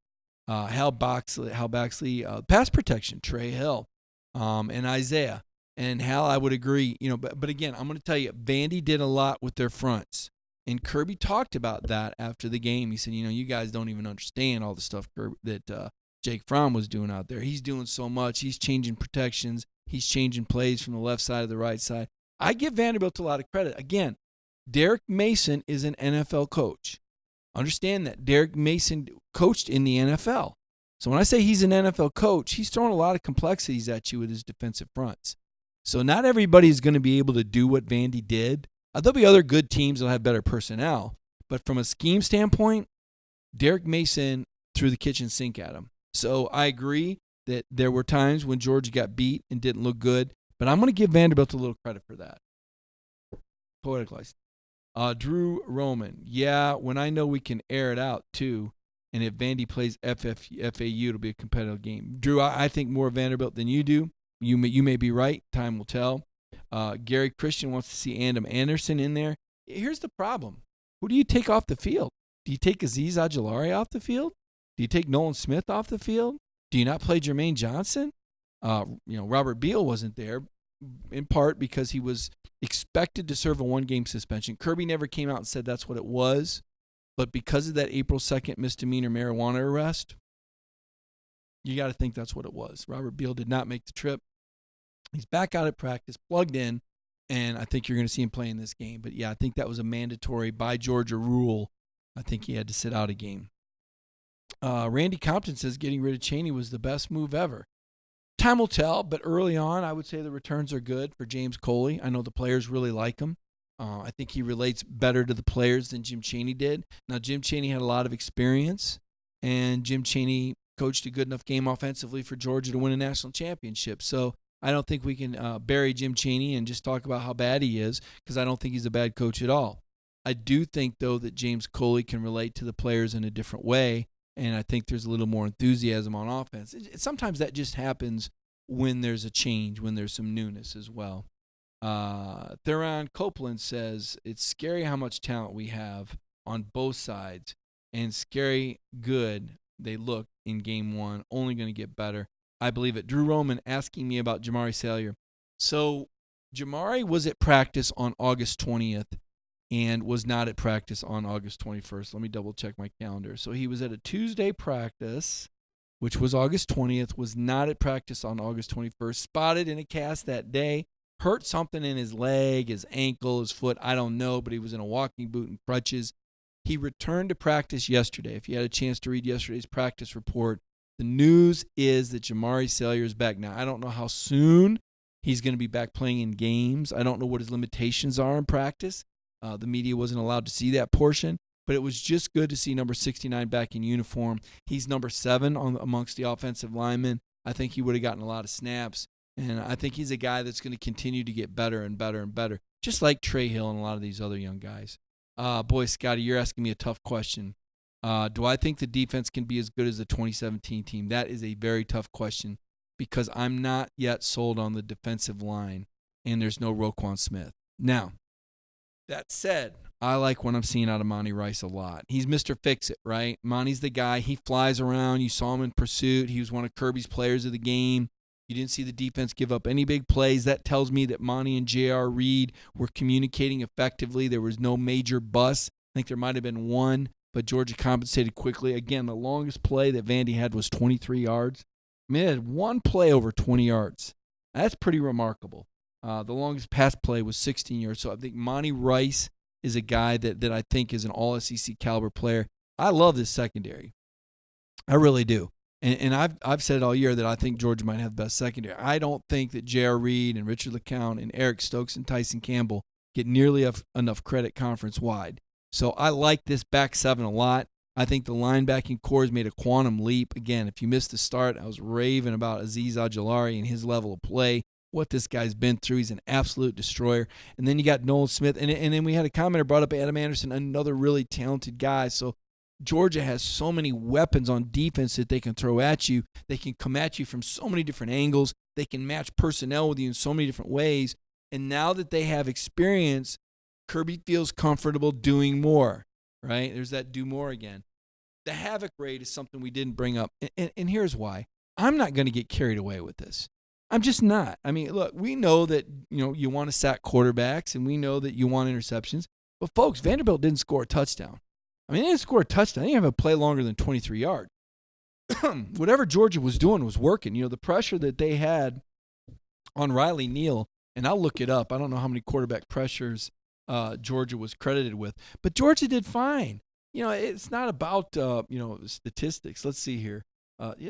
Hal Baxley, pass protection, Trey Hill, and Isaiah. And Hal, I would agree. You know, but again, I'm going to tell you, Vandy did a lot with their fronts. And Kirby talked about that after the game. He said, you know, you guys don't even understand all the stuff that Jake Fromm was doing out there. He's doing so much. He's changing protections. He's changing plays from the left side to the right side. I give Vanderbilt a lot of credit. Again, Derek Mason is an NFL coach. Understand that. Derek Mason coached in the NFL. So when I say he's an NFL coach, he's throwing a lot of complexities at you with his defensive fronts. So not everybody's going to be able to do what Vandy did. There'll be other good teams that will have better personnel. But from a scheme standpoint, Derek Mason threw the kitchen sink at him. So I agree that there were times when Georgia got beat and didn't look good. But I'm going to give Vanderbilt a little credit for that. Poetic license. Drew Roman. Yeah, when I know we can air it out, too. And if Vandy plays FAU, it'll be a competitive game. Drew, I think more Vanderbilt than you do. You may be right. Time will tell. Gary Christian wants to see Adam Anderson in there. Here's the problem. Who do you take off the field? Do you take Azeez Ojulari off the field? Do you take Nolan Smith off the field? Do you not play Jermaine Johnson? Robert Beal wasn't there in part because he was expected to serve a one-game suspension. Kirby never came out and said that's what it was. But because of that April 2nd misdemeanor marijuana arrest, you got to think that's what it was. Robert Beal did not make the trip. He's back out at practice, plugged in, and I think you're going to see him play in this game. But, yeah, I think that was a mandatory by Georgia rule. I think he had to sit out a game. Randy Compton says getting rid of Chaney was the best move ever. Time will tell, but early on, I would say the returns are good for James Coley. I know the players really like him. I think he relates better to the players than Jim Chaney did. Now, Jim Chaney had a lot of experience, and Jim Chaney coached a good enough game offensively for Georgia to win a national championship. So I don't think we can bury Jim Chaney and just talk about how bad he is because I don't think he's a bad coach at all. I do think, though, that James Coley can relate to the players in a different way, and I think there's a little more enthusiasm on offense. Sometimes that just happens when there's a change, when there's some newness as well. Theron Copeland says, it's scary how much talent we have on both sides, and scary good they look in game one, only going to get better. I believe it. Drew Roman asking me about Jamari Salyer. So Jamari was at practice on August 20th and was not at practice on August 21st. Let me double check my calendar. So he was at a Tuesday practice, which was August 20th, was not at practice on August 21st, spotted in a cast that day, hurt something in his leg, his ankle, his foot, I don't know, but he was in a walking boot and crutches. He returned to practice yesterday. If you had a chance to read yesterday's practice report, the news is that Jamari Salyer is back. Now, I don't know how soon he's going to be back playing in games. I don't know what his limitations are in practice. The media wasn't allowed to see that portion, but it was just good to see number 69 back in uniform. He's number 7 amongst the offensive linemen. I think he would have gotten a lot of snaps, and I think he's a guy that's going to continue to get better and better and better. just like Trey Hill and a lot of these other young guys. Boy, Scotty, you're asking me a tough question. Do I think the defense can be as good as the 2017 team? That is a very tough question because I'm not yet sold on the defensive line, and there's no Roquan Smith. Now, that said, I like what I'm seeing out of Monty Rice a lot. He's Mr. Fix-It, right? Monty's the guy. He flies around. You saw him in pursuit. He was one of Kirby's players of the game. You didn't see the defense give up any big plays. That tells me that Monty and J.R. Reed were communicating effectively. There was no major bust. I think there might have been one, but Georgia compensated quickly. Again, the longest play that Vandy had was 23 yards. I mean, it had one play over 20 yards. That's pretty remarkable. The longest pass play was 16 yards. So I think Monty Rice is a guy that I think is an all-SEC caliber player. I love this secondary. I really do. And I've said all year that I think Georgia might have the best secondary. I don't think that J.R. Reed and Richard LeCounte and Eric Stokes and Tyson Campbell get nearly enough credit conference-wide. So I like this back seven a lot. I think the linebacking core has made a quantum leap. Again, if you missed the start, I was raving about Azeez Ojulari and his level of play, what this guy's been through. He's an absolute destroyer. And then you got Nolan Smith. And then we had a commenter brought up Adam Anderson, another really talented guy. So Georgia has so many weapons on defense that they can throw at you. They can come at you from so many different angles. They can match personnel with you in so many different ways. And now that they have experience, Kirby feels comfortable doing more, right? There's that do more again. The havoc rate is something we didn't bring up. And here's why. I'm not going to get carried away with this. I'm just not. I mean, look, we know that, you want to sack quarterbacks and we know that you want interceptions. But, folks, Vanderbilt didn't score a touchdown. I mean, they didn't score a touchdown. They didn't have a play longer than 23 yards. Whatever Georgia was doing was working. The pressure that they had on Riley Neal, and I'll look it up. I don't know how many quarterback pressures Georgia was credited with. But Georgia did fine. It's not about, statistics. Let's see here.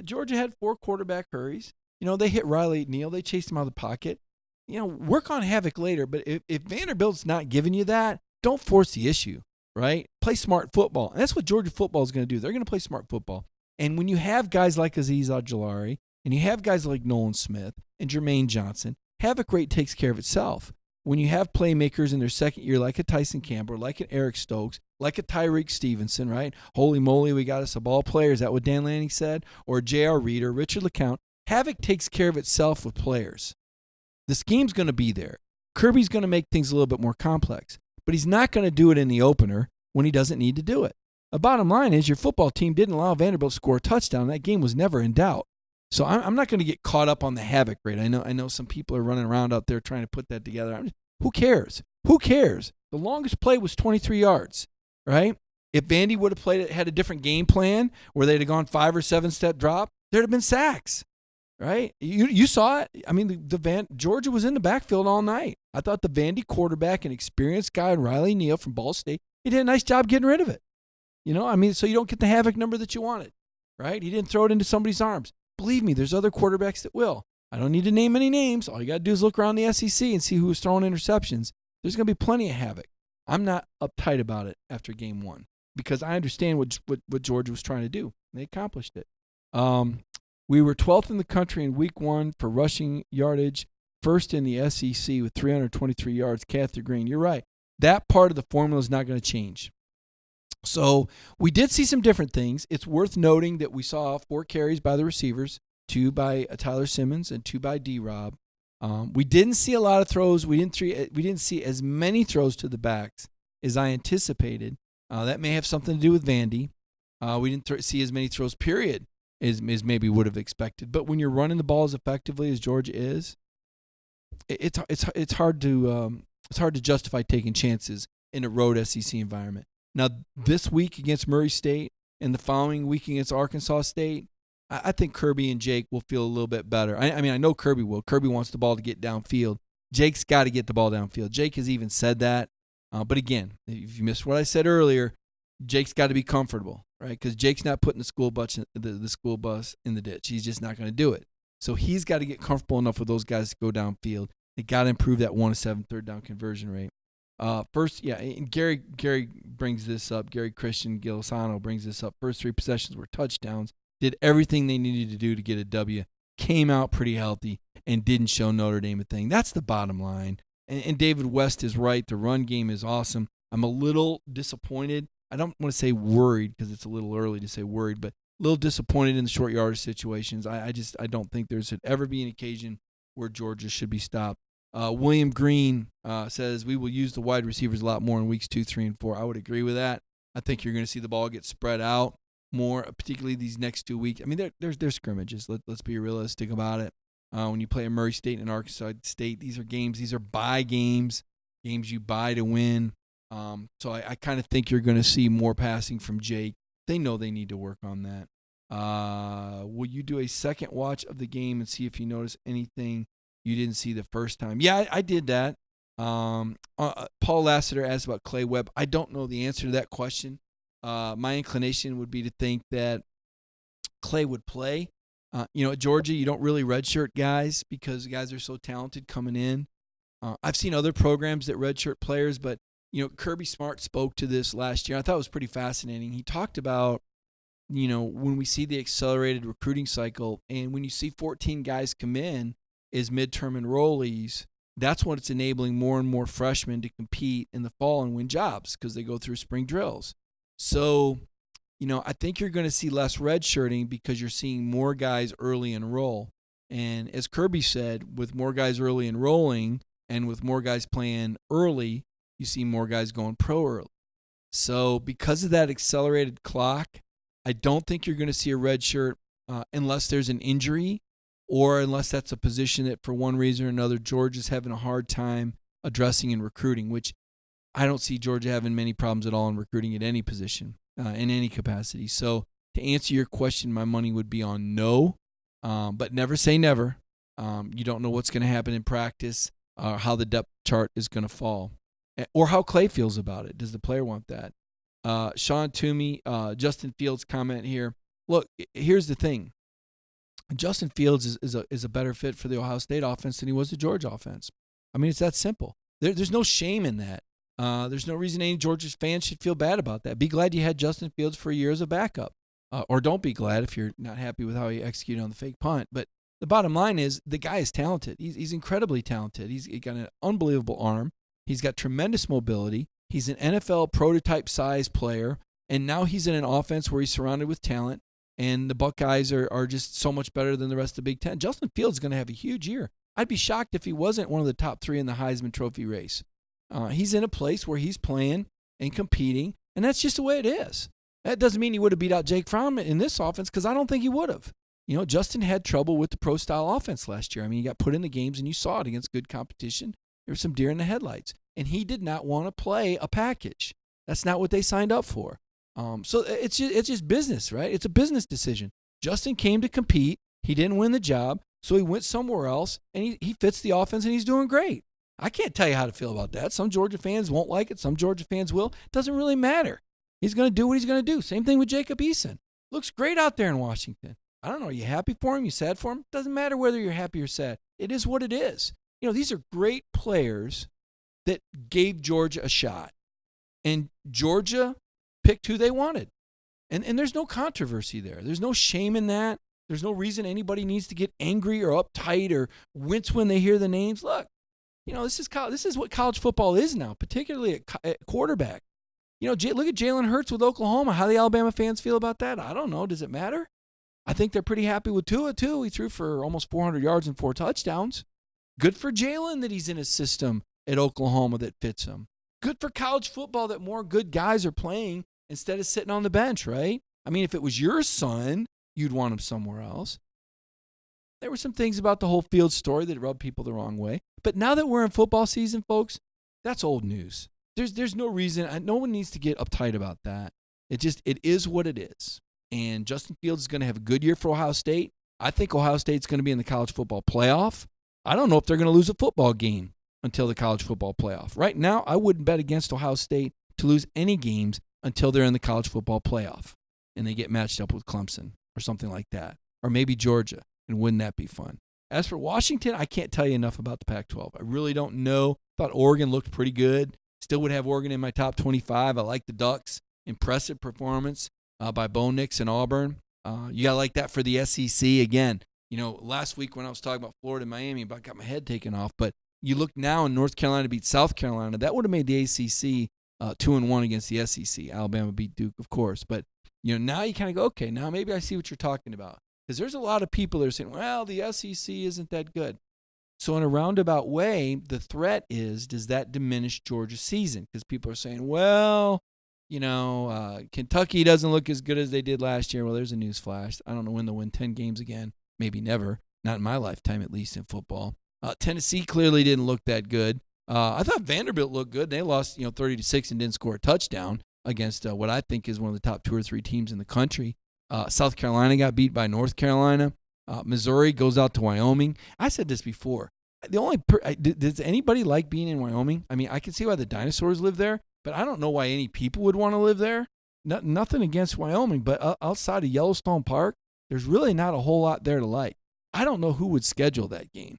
Georgia had 4 quarterback hurries. They hit Riley Neal. They chased him out of the pocket. Work on havoc later. But if Vanderbilt's not giving you that, don't force the issue. Right? Play smart football. And that's what Georgia football is going to do. They're going to play smart football. And when you have guys like Azeez Ojulari and you have guys like Nolan Smith and Jermaine Johnson, havoc rate takes care of itself. When you have playmakers in their second year like a Tyson Campbell, like an Eric Stokes, like a Tyreek Stevenson, right? Holy moly, we got us a ball player. Is that what Dan Lanning said? Or J.R. Reed or Richard LeCounte. Havoc takes care of itself with players. The scheme's going to be there. Kirby's going to make things a little bit more complex. But he's not going to do it in the opener when he doesn't need to do it. The bottom line is your football team didn't allow Vanderbilt to score a touchdown. That game was never in doubt. So I'm not going to get caught up on the havoc rate. I know some people are running around out there trying to put that together. Who cares? Who cares? The longest play was 23 yards, right? If Vandy would have had a different game plan where they'd have gone 5 or 7 step drop, there'd have been sacks. Right? You saw it. I mean, Georgia was in the backfield all night. I thought the Vandy quarterback, an experienced guy, Riley Neal from Ball State, he did a nice job getting rid of it. So you don't get the havoc number that you wanted. Right? He didn't throw it into somebody's arms. Believe me, there's other quarterbacks that will. I don't need to name any names. All you got to do is look around the SEC and see who was throwing interceptions. There's going to be plenty of havoc. I'm not uptight about it after game 1 because I understand what Georgia was trying to do. They accomplished it. We were 12th in the country in week 1 for rushing yardage, first in the SEC with 323 yards. Cather Green, you're right. That part of the formula is not going to change. So we did see some different things. It's worth noting that we saw 4 carries by the receivers, 2 by Tyler Simmons and 2 by D-Rob. We didn't see a lot of throws. We didn't see as many throws to the backs as I anticipated. That may have something to do with Vandy. We didn't see as many throws, period, as maybe would have expected. But when you're running the ball as effectively as Georgia is, it's hard to justify taking chances in a road SEC environment. Now, this week against Murray State and the following week against Arkansas State, I think Kirby and Jake will feel a little bit better. I know Kirby will. Kirby wants the ball to get downfield. Jake's got to get the ball downfield. Jake has even said that. But again, if you missed what I said earlier, Jake's got to be comfortable, right? Because Jake's not putting the school bus in the ditch. He's just not going to do it. So he's got to get comfortable enough with those guys to go downfield. They got to improve that 1-7 third down conversion rate. And Gary brings this up. Gary Christian Gilisano brings this up. First 3 possessions were touchdowns. Did everything they needed to do to get a W. Came out pretty healthy and didn't show Notre Dame a thing. That's the bottom line. And David West is right. The run game is awesome. I'm a little disappointed. I don't want to say worried because it's a little early to say worried, but a little disappointed in the short yardage situations. I don't think there should ever be an occasion where Georgia should be stopped. William Green says we will use the wide receivers a lot more in weeks 2, 3, and 4. I would agree with that. I think you're going to see the ball get spread out more, particularly these next 2 weeks. I mean, there's scrimmages. Let's be realistic about it. When you play a Murray State and Arkansas State, these are games. These are buy games you buy to win. So I kind of think you're going to see more passing from Jake. They know they need to work on that. Will you do a second watch of the game and see if you notice anything you didn't see the first time? Yeah, I did that. Paul Lassiter asked about Clay Webb. I don't know the answer to that question. My inclination would be to think that Clay would play. At Georgia, you don't really redshirt guys because guys are so talented coming in. I've seen other programs that redshirt players, but Kirby Smart spoke to this last year. I thought it was pretty fascinating. He talked about, when we see the accelerated recruiting cycle and when you see 14 guys come in as midterm enrollees, that's what it's enabling more and more freshmen to compete in the fall and win jobs because they go through spring drills. So, I think you're going to see less redshirting because you're seeing more guys early enroll. And as Kirby said, with more guys early enrolling and with more guys playing early, you see more guys going pro early. So because of that accelerated clock, I don't think you're going to see a redshirt unless there's an injury or unless that's a position that for one reason or another Georgia's having a hard time addressing in recruiting, which I don't see Georgia having many problems at all in recruiting at any position, in any capacity. So to answer your question, my money would be on no, but never say never. You don't know what's going to happen in practice, how the depth chart is going to fall, or how Clay feels about it. Does the player want that? Sean Toomey, Justin Fields' comment here. Look, here's the thing. Justin Fields is a better fit for the Ohio State offense than he was the Georgia offense. I mean, it's that simple. There's no shame in that. There's no reason any Georgia fans should feel bad about that. Be glad you had Justin Fields for a year as a backup. Or don't be glad if you're not happy with how he executed on the fake punt. But the bottom line is the guy is talented. He's incredibly talented. He's got an unbelievable arm. He's got tremendous mobility. He's an NFL prototype size player. And now he's in an offense where he's surrounded with talent. And the Buckeyes are just so much better than the rest of the Big Ten. Justin Fields is going to have a huge year. I'd be shocked if he wasn't one of the top 3 in the Heisman Trophy race. He's in a place where he's playing and competing, and that's just the way it is. That doesn't mean he would have beat out Jake Fromm in this offense because I don't think he would have. Justin had trouble with the pro-style offense last year. I mean, he got put in the games, and you saw it against good competition. There were some deer in the headlights, and he did not want to play a package. That's not what they signed up for. So it's just business, right? It's a business decision. Justin came to compete. He didn't win the job, so he went somewhere else, and he fits the offense, and he's doing great. I can't tell you how to feel about that. Some Georgia fans won't like it. Some Georgia fans will. It doesn't really matter. He's going to do what he's going to do. Same thing with Jacob Eason. Looks great out there in Washington. I don't know. Are you happy for him? You sad for him? Doesn't matter whether you're happy or sad. It is what it is. These are great players that gave Georgia a shot. And Georgia picked who they wanted. And there's no controversy there. There's no shame in that. There's no reason anybody needs to get angry or uptight or wince when they hear the names. Look, this is what college football is now, particularly at quarterback. Look at Jalen Hurts with Oklahoma. How the Alabama fans feel about that, I don't know. Does it matter? I think they're pretty happy with Tua, too. He threw for almost 400 yards and 4 touchdowns. Good for Jalen that he's in a system at Oklahoma that fits him. Good for college football that more good guys are playing instead of sitting on the bench, right? I mean, if it was your son, you'd want him somewhere else. There were some things about the whole Fields story that rubbed people the wrong way. But now that we're in football season, folks, that's old news. There's no reason. No one needs to get uptight about that. It is what it is. And Justin Fields is going to have a good year for Ohio State. I think Ohio State's going to be in the college football playoff. I don't know if they're going to lose a football game until the college football playoff. Right now, I wouldn't bet against Ohio State to lose any games until they're in the college football playoff and they get matched up with Clemson or something like that, or maybe Georgia. And wouldn't that be fun? As for Washington, I can't tell you enough about the Pac-12. I really don't know. Thought Oregon looked pretty good. Still would have Oregon in my top 25. I like the Ducks. Impressive performance by Bo Nix and Auburn. You got to like that for the SEC. Again, last week when I was talking about Florida and Miami, I got my head taken off. But You look now, and North Carolina beat South Carolina. That would have made the ACC 2-1 against the SEC. Alabama beat Duke, of course. But now you kind of go, okay, now maybe I see what you're talking about. Because there's a lot of people that are saying, well, the SEC isn't that good. So in a roundabout way, the threat is, does that diminish Georgia's season? Because people are saying, well, Kentucky doesn't look as good as they did last year. Well, there's a news flash. I don't know when they'll win 10 games again. Maybe never. Not in my lifetime, at least in football. Tennessee clearly didn't look that good. I thought Vanderbilt looked good. They lost 30-6 and didn't score a touchdown against what I think is one of the top 2 or 3 teams in the country. South Carolina got beat by North Carolina. Missouri goes out to Wyoming. I said this before. Does anybody like being in Wyoming? I mean, I can see why the dinosaurs live there, but I don't know why any people would want to live there. Nothing against Wyoming, but outside of Yellowstone Park, there's really not a whole lot there to like. I don't know who would schedule that game.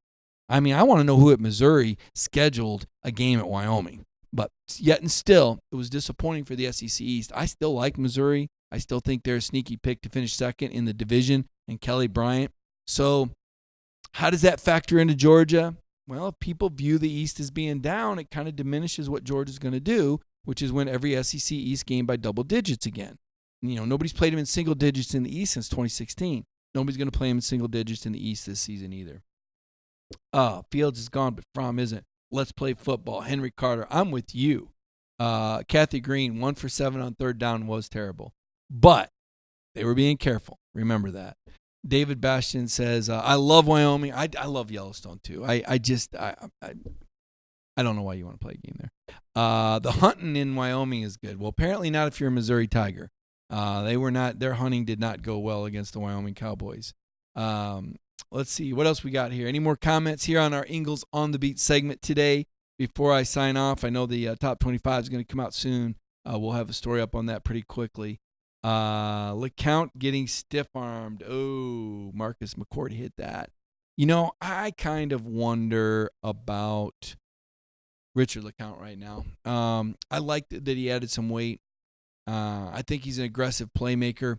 I mean, I want to know who at Missouri scheduled a game at Wyoming. But yet and still, it was disappointing for the SEC East. I still like Missouri. I still think they're a sneaky pick to finish second in the division, and Kelly Bryant. So how does that factor into Georgia? Well, if people view the East as being down, it kind of diminishes what Georgia's going to do, which is win every SEC East game by double digits again. Nobody's played them in single digits in the East since 2016. Nobody's going to play them in single digits in the East this season either. Fields is gone, but Fromm isn't. Let's play football. Henry Carter, I'm with you. Kathy Green, 1 for 7 on third down was terrible. But they were being careful. Remember that. David Bastian says, I love Wyoming. I love Yellowstone, too. I don't know why you want to play a game there. The hunting in Wyoming is good. Well, apparently not if you're a Missouri Tiger. Their hunting did not go well against the Wyoming Cowboys. Let's see. What else we got here? Any more comments here on our Ingles on the Beat segment today? Before I sign off, I know the top 25 is going to come out soon. We'll have a story up on that pretty quickly. LeCount getting stiff-armed. Oh, Marcus McCourt hit that. I kind of wonder about Richard LeCount right now. I like that he added some weight. I think he's an aggressive playmaker.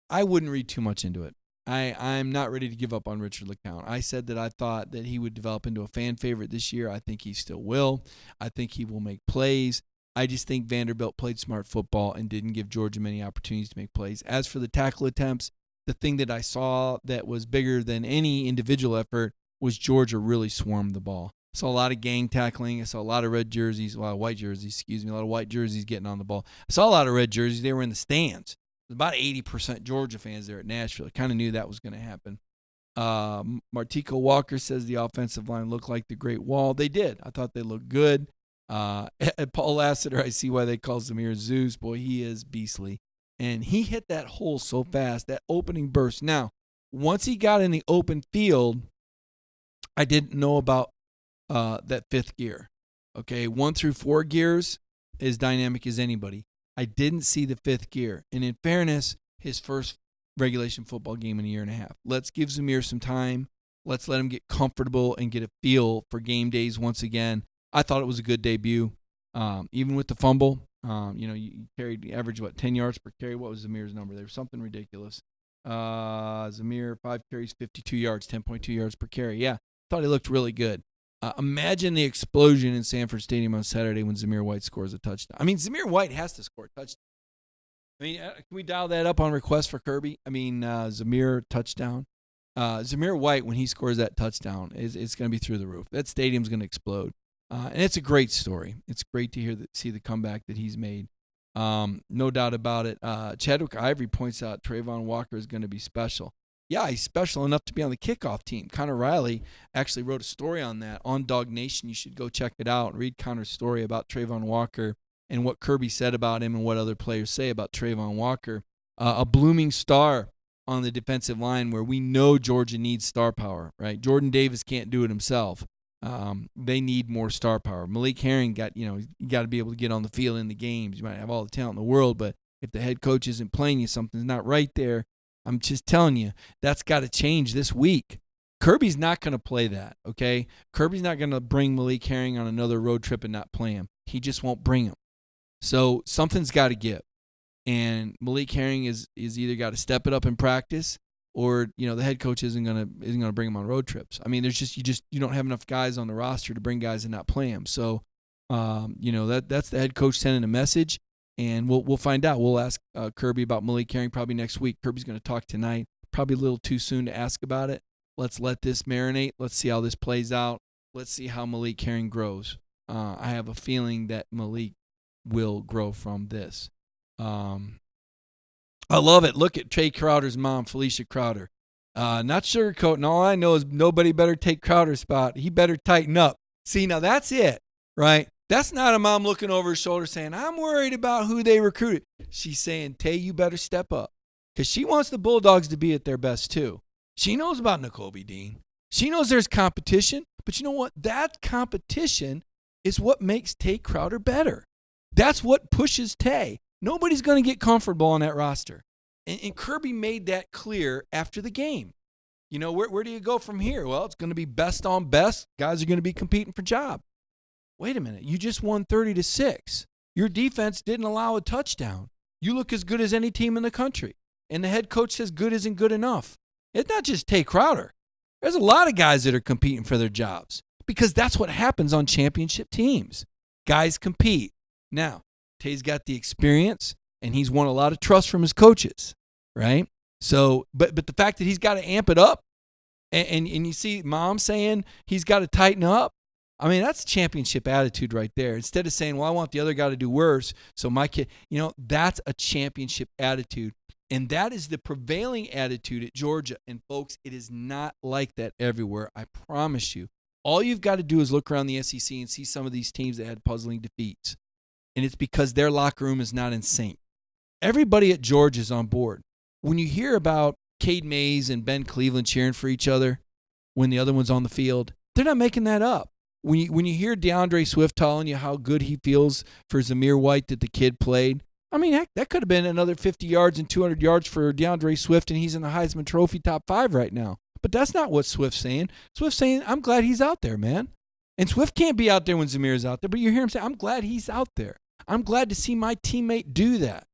I wouldn't read too much into it. I'm not ready to give up on Richard LeCount. I said that I thought that he would develop into a fan favorite this year. I think he still will. I think he will make plays. I just think Vanderbilt played smart football and didn't give Georgia many opportunities to make plays. As for the tackle attempts, the thing that I saw that was bigger than any individual effort was Georgia really swarmed the ball. I saw a lot of gang tackling. I saw a lot of red jerseys, a lot of white jerseys, a lot of white jerseys getting on the ball. I saw a lot of red jerseys. They were in the stands. About 80% Georgia fans there at Nashville. I kind of knew that was going to happen. Martico Walker says the offensive line looked like the Great Wall. They did. I thought they looked good. Paul Lassiter, I see why they call Zamir Zeus. Boy, he is beastly. And he hit that hole so fast, that opening burst. Now, once he got in the open field, I didn't know about that fifth gear. Okay, 1 through 4 gears, as dynamic as anybody. I didn't see the fifth gear. And in fairness, his first regulation football game in a year and a half. Let's give Zamir some time. Let's let him get comfortable and get a feel for game days once again. I thought it was a good debut. Even with the fumble, you carried the average, 10 yards per carry? What was Zamir's number? There was something ridiculous. Zamir, 5 carries, 52 yards, 10.2 yards per carry. Yeah, thought he looked really good. Imagine the explosion in Sanford Stadium on Saturday when Zamir White scores a touchdown. I mean, Zamir White has to score a touchdown. I mean, can we dial that up on request for Kirby? I mean, Zamir touchdown. Zamir White, when he scores that touchdown, it's going to be through the roof. That stadium's going to explode. And it's a great story. It's great to see the comeback that he's made. No doubt about it. Chadwick Ivory points out Trayvon Walker is going to be special. Yeah, he's special enough to be on the kickoff team. Connor Riley actually wrote a story on that on DawgNation. You should go check it out and read Connor's story about Trayvon Walker and what Kirby said about him and what other players say about Trayvon Walker. A blooming star on the defensive line where we know Georgia needs star power, right? Jordan Davis can't do it himself. They need more star power. Malik Herring you got to be able to get on the field in the games. You might have all the talent in the world, but if the head coach isn't playing you, something's not right there. I'm just telling you, that's got to change this week. Kirby's not going to play that, okay? Kirby's not going to bring Malik Herring on another road trip and not play him. He just won't bring him. So something's got to give. And Malik Herring is either got to step it up in practice or the head coach isn't gonna bring him on road trips. I mean, you don't have enough guys on the roster to bring guys and not play them. So, that's the head coach sending a message, and we'll find out. We'll ask Kirby about Malik Herring probably next week. Kirby's going to talk tonight. Probably a little too soon to ask about it. Let's let this marinate. Let's see how this plays out. Let's see how Malik Herring grows. I have a feeling that Malik will grow from this. I love it. Look at Trey Crowder's mom, Felicia Crowder. Not sugarcoating. All I know is nobody better take Crowder's spot. He better tighten up. See, now that's it, right? That's not a mom looking over her shoulder saying, I'm worried about who they recruited. She's saying, Tay, you better step up. Because she wants the Bulldogs to be at their best too. She knows about Nakobe Dean. She knows there's competition. But you know what? That competition is what makes Tay Crowder better. That's what pushes Tay. Nobody's going to get comfortable on that roster. And Kirby made that clear after the game. Where do you go from here? Well, it's going to be best on best. Guys are going to be competing for job. Wait a minute. You just won 30-6. Your defense didn't allow a touchdown. You look as good as any team in the country. And the head coach says good isn't good enough. It's not just Tay Crowder. There's a lot of guys that are competing for their jobs because that's what happens on championship teams. Guys compete. Now, Tay's got the experience, and he's won a lot of trust from his coaches, right? So, but the fact that he's got to amp it up, and you see Mom saying he's got to tighten up, I mean, that's championship attitude right there. Instead of saying, well, I want the other guy to do worse, so my kid, that's a championship attitude. And that is the prevailing attitude at Georgia. And, folks, it is not like that everywhere, I promise you. All you've got to do is look around the SEC and see some of these teams that had puzzling defeats. And it's because their locker room is not in sync. Everybody at Georgia is on board. When you hear about Cade Mays and Ben Cleveland cheering for each other when the other one's on the field, they're not making that up. When you hear DeAndre Swift telling you how good he feels for Amir White that the kid played, I mean, heck, that could have been another 50 yards and 200 yards for DeAndre Swift, and he's in the Heisman Trophy top 5 right now. But that's not what Swift's saying. Swift's saying, I'm glad he's out there, man. And Swift can't be out there when Zamir's out there, but you hear him say, I'm glad he's out there. I'm glad to see my teammate do that,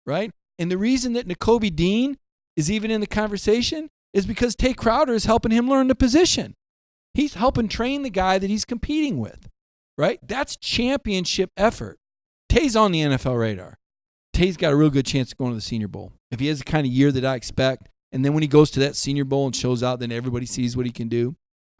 right? And the reason that Nakobe Dean is even in the conversation is because Tay Crowder is helping him learn the position. He's helping train the guy that he's competing with, right? That's championship effort. Tay's on the NFL radar. Tay's got a real good chance of going to the Senior Bowl. If he has the kind of year that I expect, and then when he goes to that Senior Bowl and shows out, then everybody sees what he can do.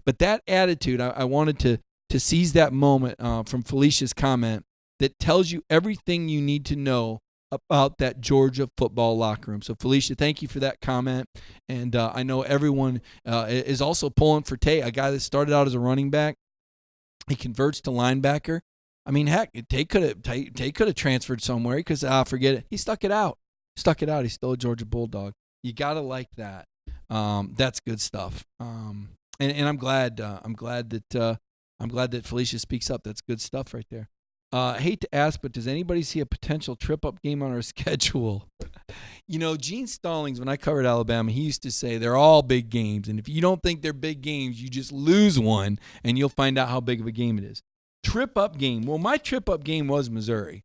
But that attitude, I wanted to seize that moment from Felicia's comment that tells you everything you need to know about that Georgia football locker room. So, Felicia, thank you for that comment. And I know everyone is also pulling for Tay, a guy that started out as a running back. He converts to linebacker. I mean, heck, Tay could have transferred somewhere because forget it. He stuck it out. He's still a Georgia Bulldog. You gotta like that. That's good stuff. And I'm glad that Felicia speaks up. That's good stuff right there. I hate to ask, but does anybody see a potential trip-up game on our schedule? Gene Stallings, when I covered Alabama, he used to say they're all big games, and if you don't think they're big games, you just lose one, and you'll find out how big of a game it is. Trip-up game. Well, my trip-up game was Missouri.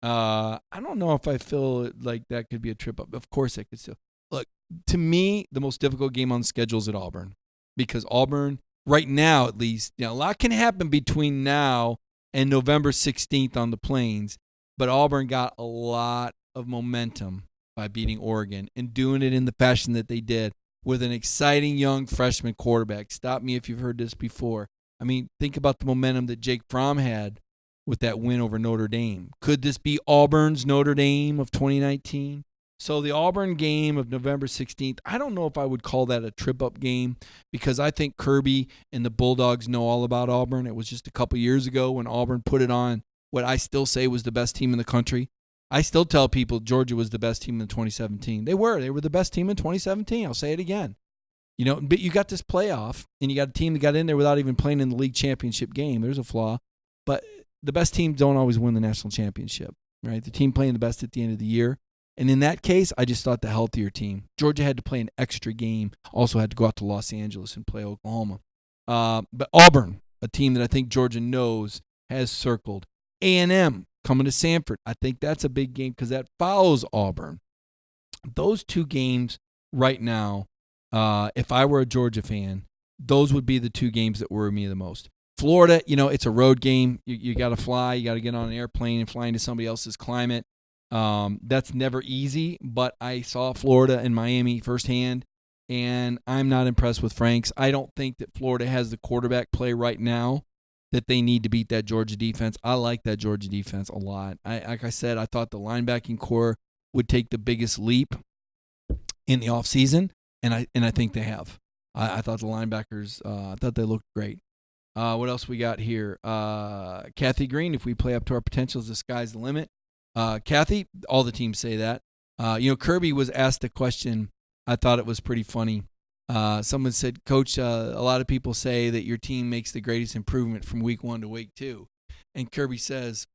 I don't know if I feel like that could be a trip-up. Of course I could still. Look, to me, the most difficult game on the schedule is at Auburn, because Auburn, right now at least, a lot can happen between now and November 16th on the Plains, but Auburn got a lot of momentum by beating Oregon and doing it in the fashion that they did with an exciting young freshman quarterback. Stop me if you've heard this before. I mean, think about the momentum that Jake Fromm had with that win over Notre Dame. Could this be Auburn's Notre Dame of 2019? So the Auburn game of November 16th, I don't know if I would call that a trip-up game because I think Kirby and the Bulldogs know all about Auburn. It was just a couple years ago when Auburn put it on what I still say was the best team in the country. I still tell people Georgia was the best team in 2017. They were the best team in 2017. I'll say it again. But you got this playoff, and you got a team that got in there without even playing in the league championship game. There's a flaw. But the best teams don't always win the national championship, right? The team playing the best at the end of the year. And in that case, I just thought the healthier team. Georgia had to play an extra game, also had to go out to Los Angeles and play Oklahoma. But Auburn, a team that I think Georgia knows, has circled. A&M coming to Sanford. I think that's a big game because that follows Auburn. Those two games right now if I were a Georgia fan, those would be the two games that worry me the most. Florida, it's a road game. You got to fly. You got to get on an airplane and fly into somebody else's climate. That's never easy, but I saw Florida and Miami firsthand, and I'm not impressed with Franks. I don't think that Florida has the quarterback play right now that they need to beat that Georgia defense. I like that Georgia defense a lot. Like I said, I thought the linebacking core would take the biggest leap in the offseason, and I think they have. I thought the linebackers, I thought they looked great. What else we got here? Kathy Green, if we play up to our potentials, the sky's the limit. Kathy, all the teams say that. Kirby was asked a question. I thought it was pretty funny. Someone said, Coach, a lot of people say that your team makes the greatest improvement from week 1 to week 2. And Kirby says,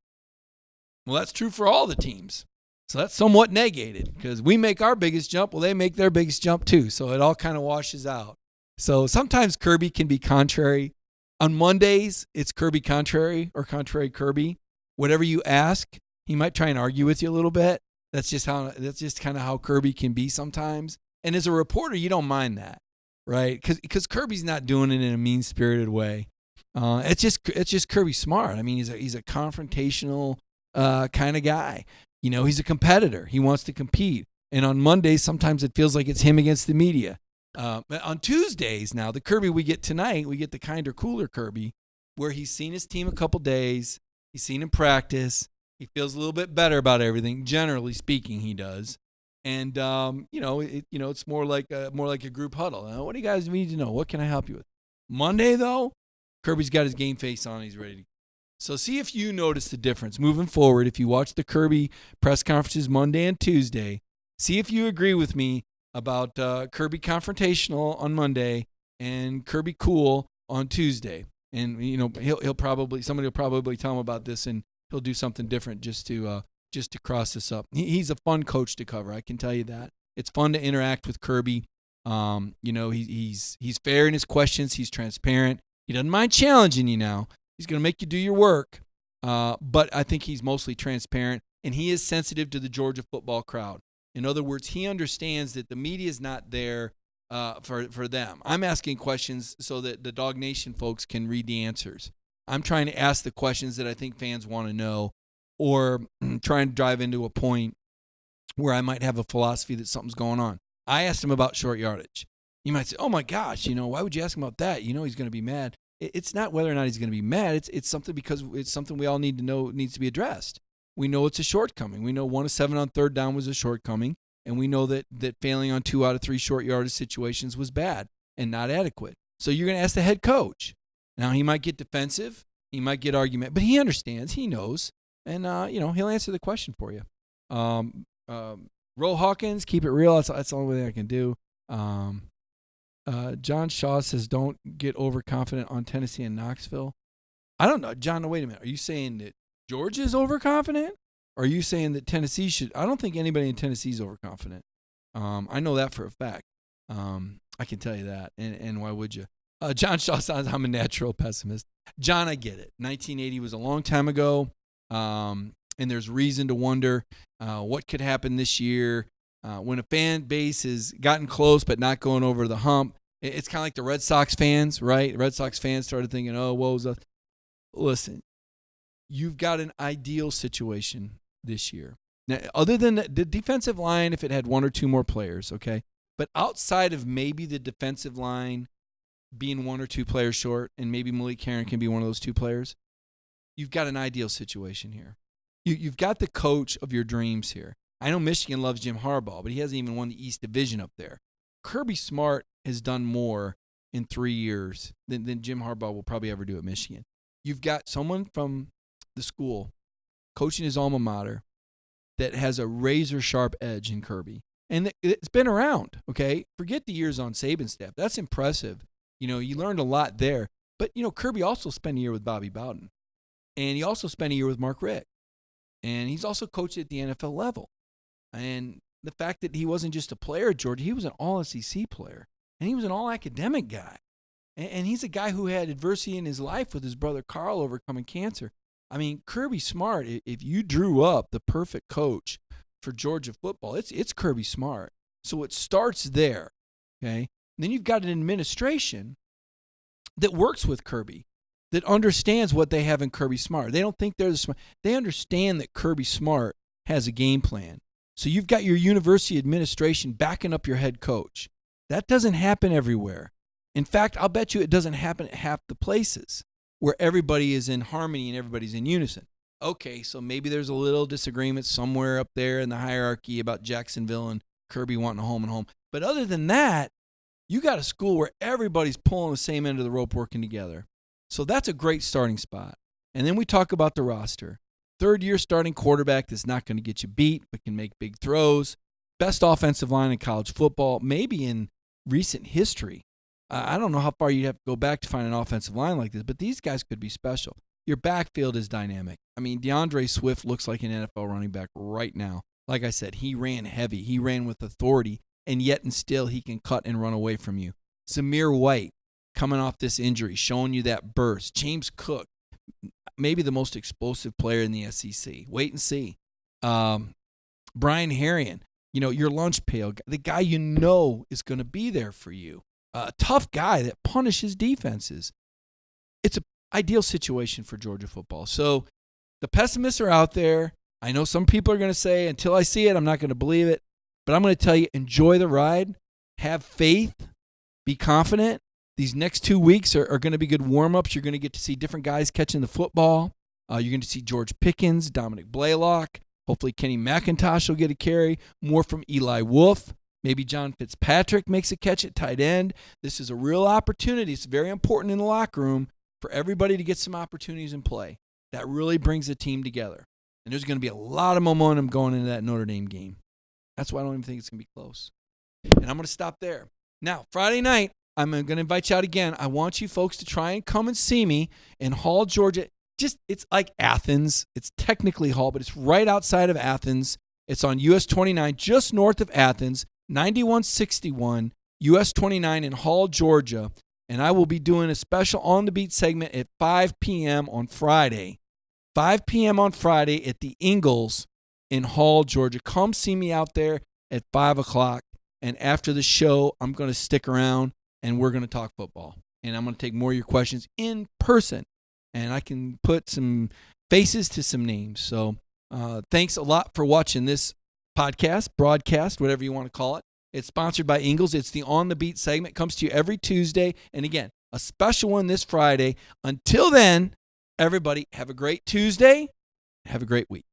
well, that's true for all the teams. So that's somewhat negated because we make our biggest jump. Well, they make their biggest jump too. So it all kind of washes out. So sometimes Kirby can be contrary. On Mondays, it's Kirby contrary or contrary Kirby. Whatever you ask, he might try and argue with you a little bit. That's just kind of how Kirby can be sometimes. And as a reporter, you don't mind that, right? Because Kirby's not doing it in a mean-spirited way. It's just Kirby smart. I mean, he's a confrontational kind of guy. He's a competitor. He wants to compete. And on Mondays, sometimes it feels like it's him against the media. On Tuesdays now, the Kirby we get tonight, we get the kinder, cooler Kirby, where he's seen his team a couple days. He's seen him practice. He feels a little bit better about everything. Generally speaking, he does. And it's more like a group huddle. Now, what do you guys need to know? What can I help you with? Monday though, Kirby's got his game face on. He's ready to go. So see if you notice the difference moving forward. If you watch the Kirby press conferences Monday and Tuesday, see if you agree with me about Kirby confrontational on Monday and Kirby cool on Tuesday. And somebody will probably tell him about this, and he'll do something different just to cross this up. He's a fun coach to cover. I can tell you that. It's fun to interact with Kirby. He's fair in his questions. He's transparent. He doesn't mind challenging you now. He's going to make you do your work. But I think he's mostly transparent, and he is sensitive to the Georgia football crowd. In other words, he understands that the media is not there for them. I'm asking questions so that the DawgNation folks can read the answers. I'm trying to ask the questions that I think fans want to know, or trying to drive into a point where I might have a philosophy that something's going on. I asked him about short yardage. You might say, oh, my gosh, why would you ask him about that? He's going to be mad. It's not whether or not he's going to be mad. It's something because it's something we all need to know needs to be addressed. We know it's a shortcoming. We know 1 of 7 on third down was a shortcoming, and we know that failing on 2 out of 3 short yardage situations was bad and not adequate. So you're going to ask the head coach. Now, he might get defensive. He might get argument, but he understands. He knows. And, he'll answer the question for you. Ro Hawkins, keep it real. That's the only thing I can do. John Shaw says, don't get overconfident on Tennessee and Knoxville. I don't know. John, wait a minute. Are you saying that Georgia's overconfident? Or are you saying that Tennessee should? I don't think anybody in Tennessee is overconfident. I know that for a fact. I can tell you that. And why would you? John Shaw sounds, I'm a natural pessimist. John, I get it. 1980 was a long time ago. And there's reason to wonder what could happen this year when a fan base has gotten close but not going over the hump. It's kind of like the Red Sox fans, right? The Red Sox fans started thinking, oh, what was that? Listen, you've got an ideal situation this year. Now, other than the defensive line, if it had 1 or 2 more players, okay? But outside of maybe the defensive line being 1 or 2 players short, and maybe Malik Herron can be one of those 2 players, you've got an ideal situation here. You've got the coach of your dreams here. I know Michigan loves Jim Harbaugh, but he hasn't even won the East Division up there. Kirby Smart has done more in 3 years than Jim Harbaugh will probably ever do at Michigan. You've got someone from the school coaching his alma mater that has a razor-sharp edge in Kirby. And it's been around, okay? Forget the years on Saban's staff. That's impressive. You learned a lot there. But, Kirby also spent a year with Bobby Bowden. And he also spent a year with Mark Richt. And he's also coached at the NFL level. And the fact that he wasn't just a player at Georgia, he was an all-SEC player. And he was an all-academic guy. And he's a guy who had adversity in his life with his brother Carl overcoming cancer. I mean, Kirby Smart, if you drew up the perfect coach for Georgia football, it's Kirby Smart. So it starts there, okay? then you've got an administration that works with Kirby, that understands what they have in Kirby Smart. They don't think they're the smart. They understand that Kirby Smart has a game plan. So you've got your university administration backing up your head coach. That doesn't happen everywhere. In fact, I'll bet you it doesn't happen at half the places where everybody is in harmony and everybody's in unison. Okay, so maybe there's a little disagreement somewhere up there in the hierarchy about Jacksonville and Kirby wanting a home and home. But other than that, you got a school where everybody's pulling the same end of the rope working together. So that's a great starting spot. And then we talk about the roster. Third-year starting quarterback that's not going to get you beat but can make big throws. Best offensive line in college football, maybe in recent history. I don't know how far you have to go back to find an offensive line like this, but these guys could be special. Your backfield is dynamic. I mean, DeAndre Swift looks like an NFL running back right now. Like I said, he ran heavy. He ran with authority, and yet and still he can cut and run away from you. Amir White, coming off this injury, showing you that burst. James Cook, maybe the most explosive player in the SEC. Wait and see. Brian Herrien, your lunch pail, the guy you know is going to be there for you. A tough guy that punishes defenses. It's an ideal situation for Georgia football. So the pessimists are out there. I know some people are going to say, until I see it, I'm not going to believe it. But I'm going to tell you, enjoy the ride. Have faith. Be confident. These next 2 weeks are going to be good warm-ups. You're going to get to see different guys catching the football. You're going to see George Pickens, Dominic Blaylock. Hopefully Kenny McIntosh will get a carry. More from Eli Wolfe. Maybe John Fitzpatrick makes a catch at tight end. This is a real opportunity. It's very important in the locker room for everybody to get some opportunities in play. That really brings the team together. And there's going to be a lot of momentum going into that Notre Dame game. That's why I don't even think it's going to be close. And I'm going to stop there. Now, Friday night, I'm going to invite you out again. I want you folks to try and come and see me in Hall, Georgia. It's like Athens. It's technically Hall, but it's right outside of Athens. It's on US 29, just north of Athens, 9161 US 29 in Hall, Georgia. And I will be doing a special On the Beat segment at 5 p.m. on Friday. 5 p.m. on Friday at the Ingalls in Hall, Georgia. Come see me out there at 5 o'clock. And after the show, I'm going to stick around and we're going to talk football. And I'm going to take more of your questions in person. And I can put some faces to some names. So thanks a lot for watching this podcast, broadcast, whatever you want to call it. It's sponsored by Ingalls. It's the On the Beat segment. Comes to you every Tuesday. And again, a special one this Friday. Until then, everybody, have a great Tuesday. Have a great week.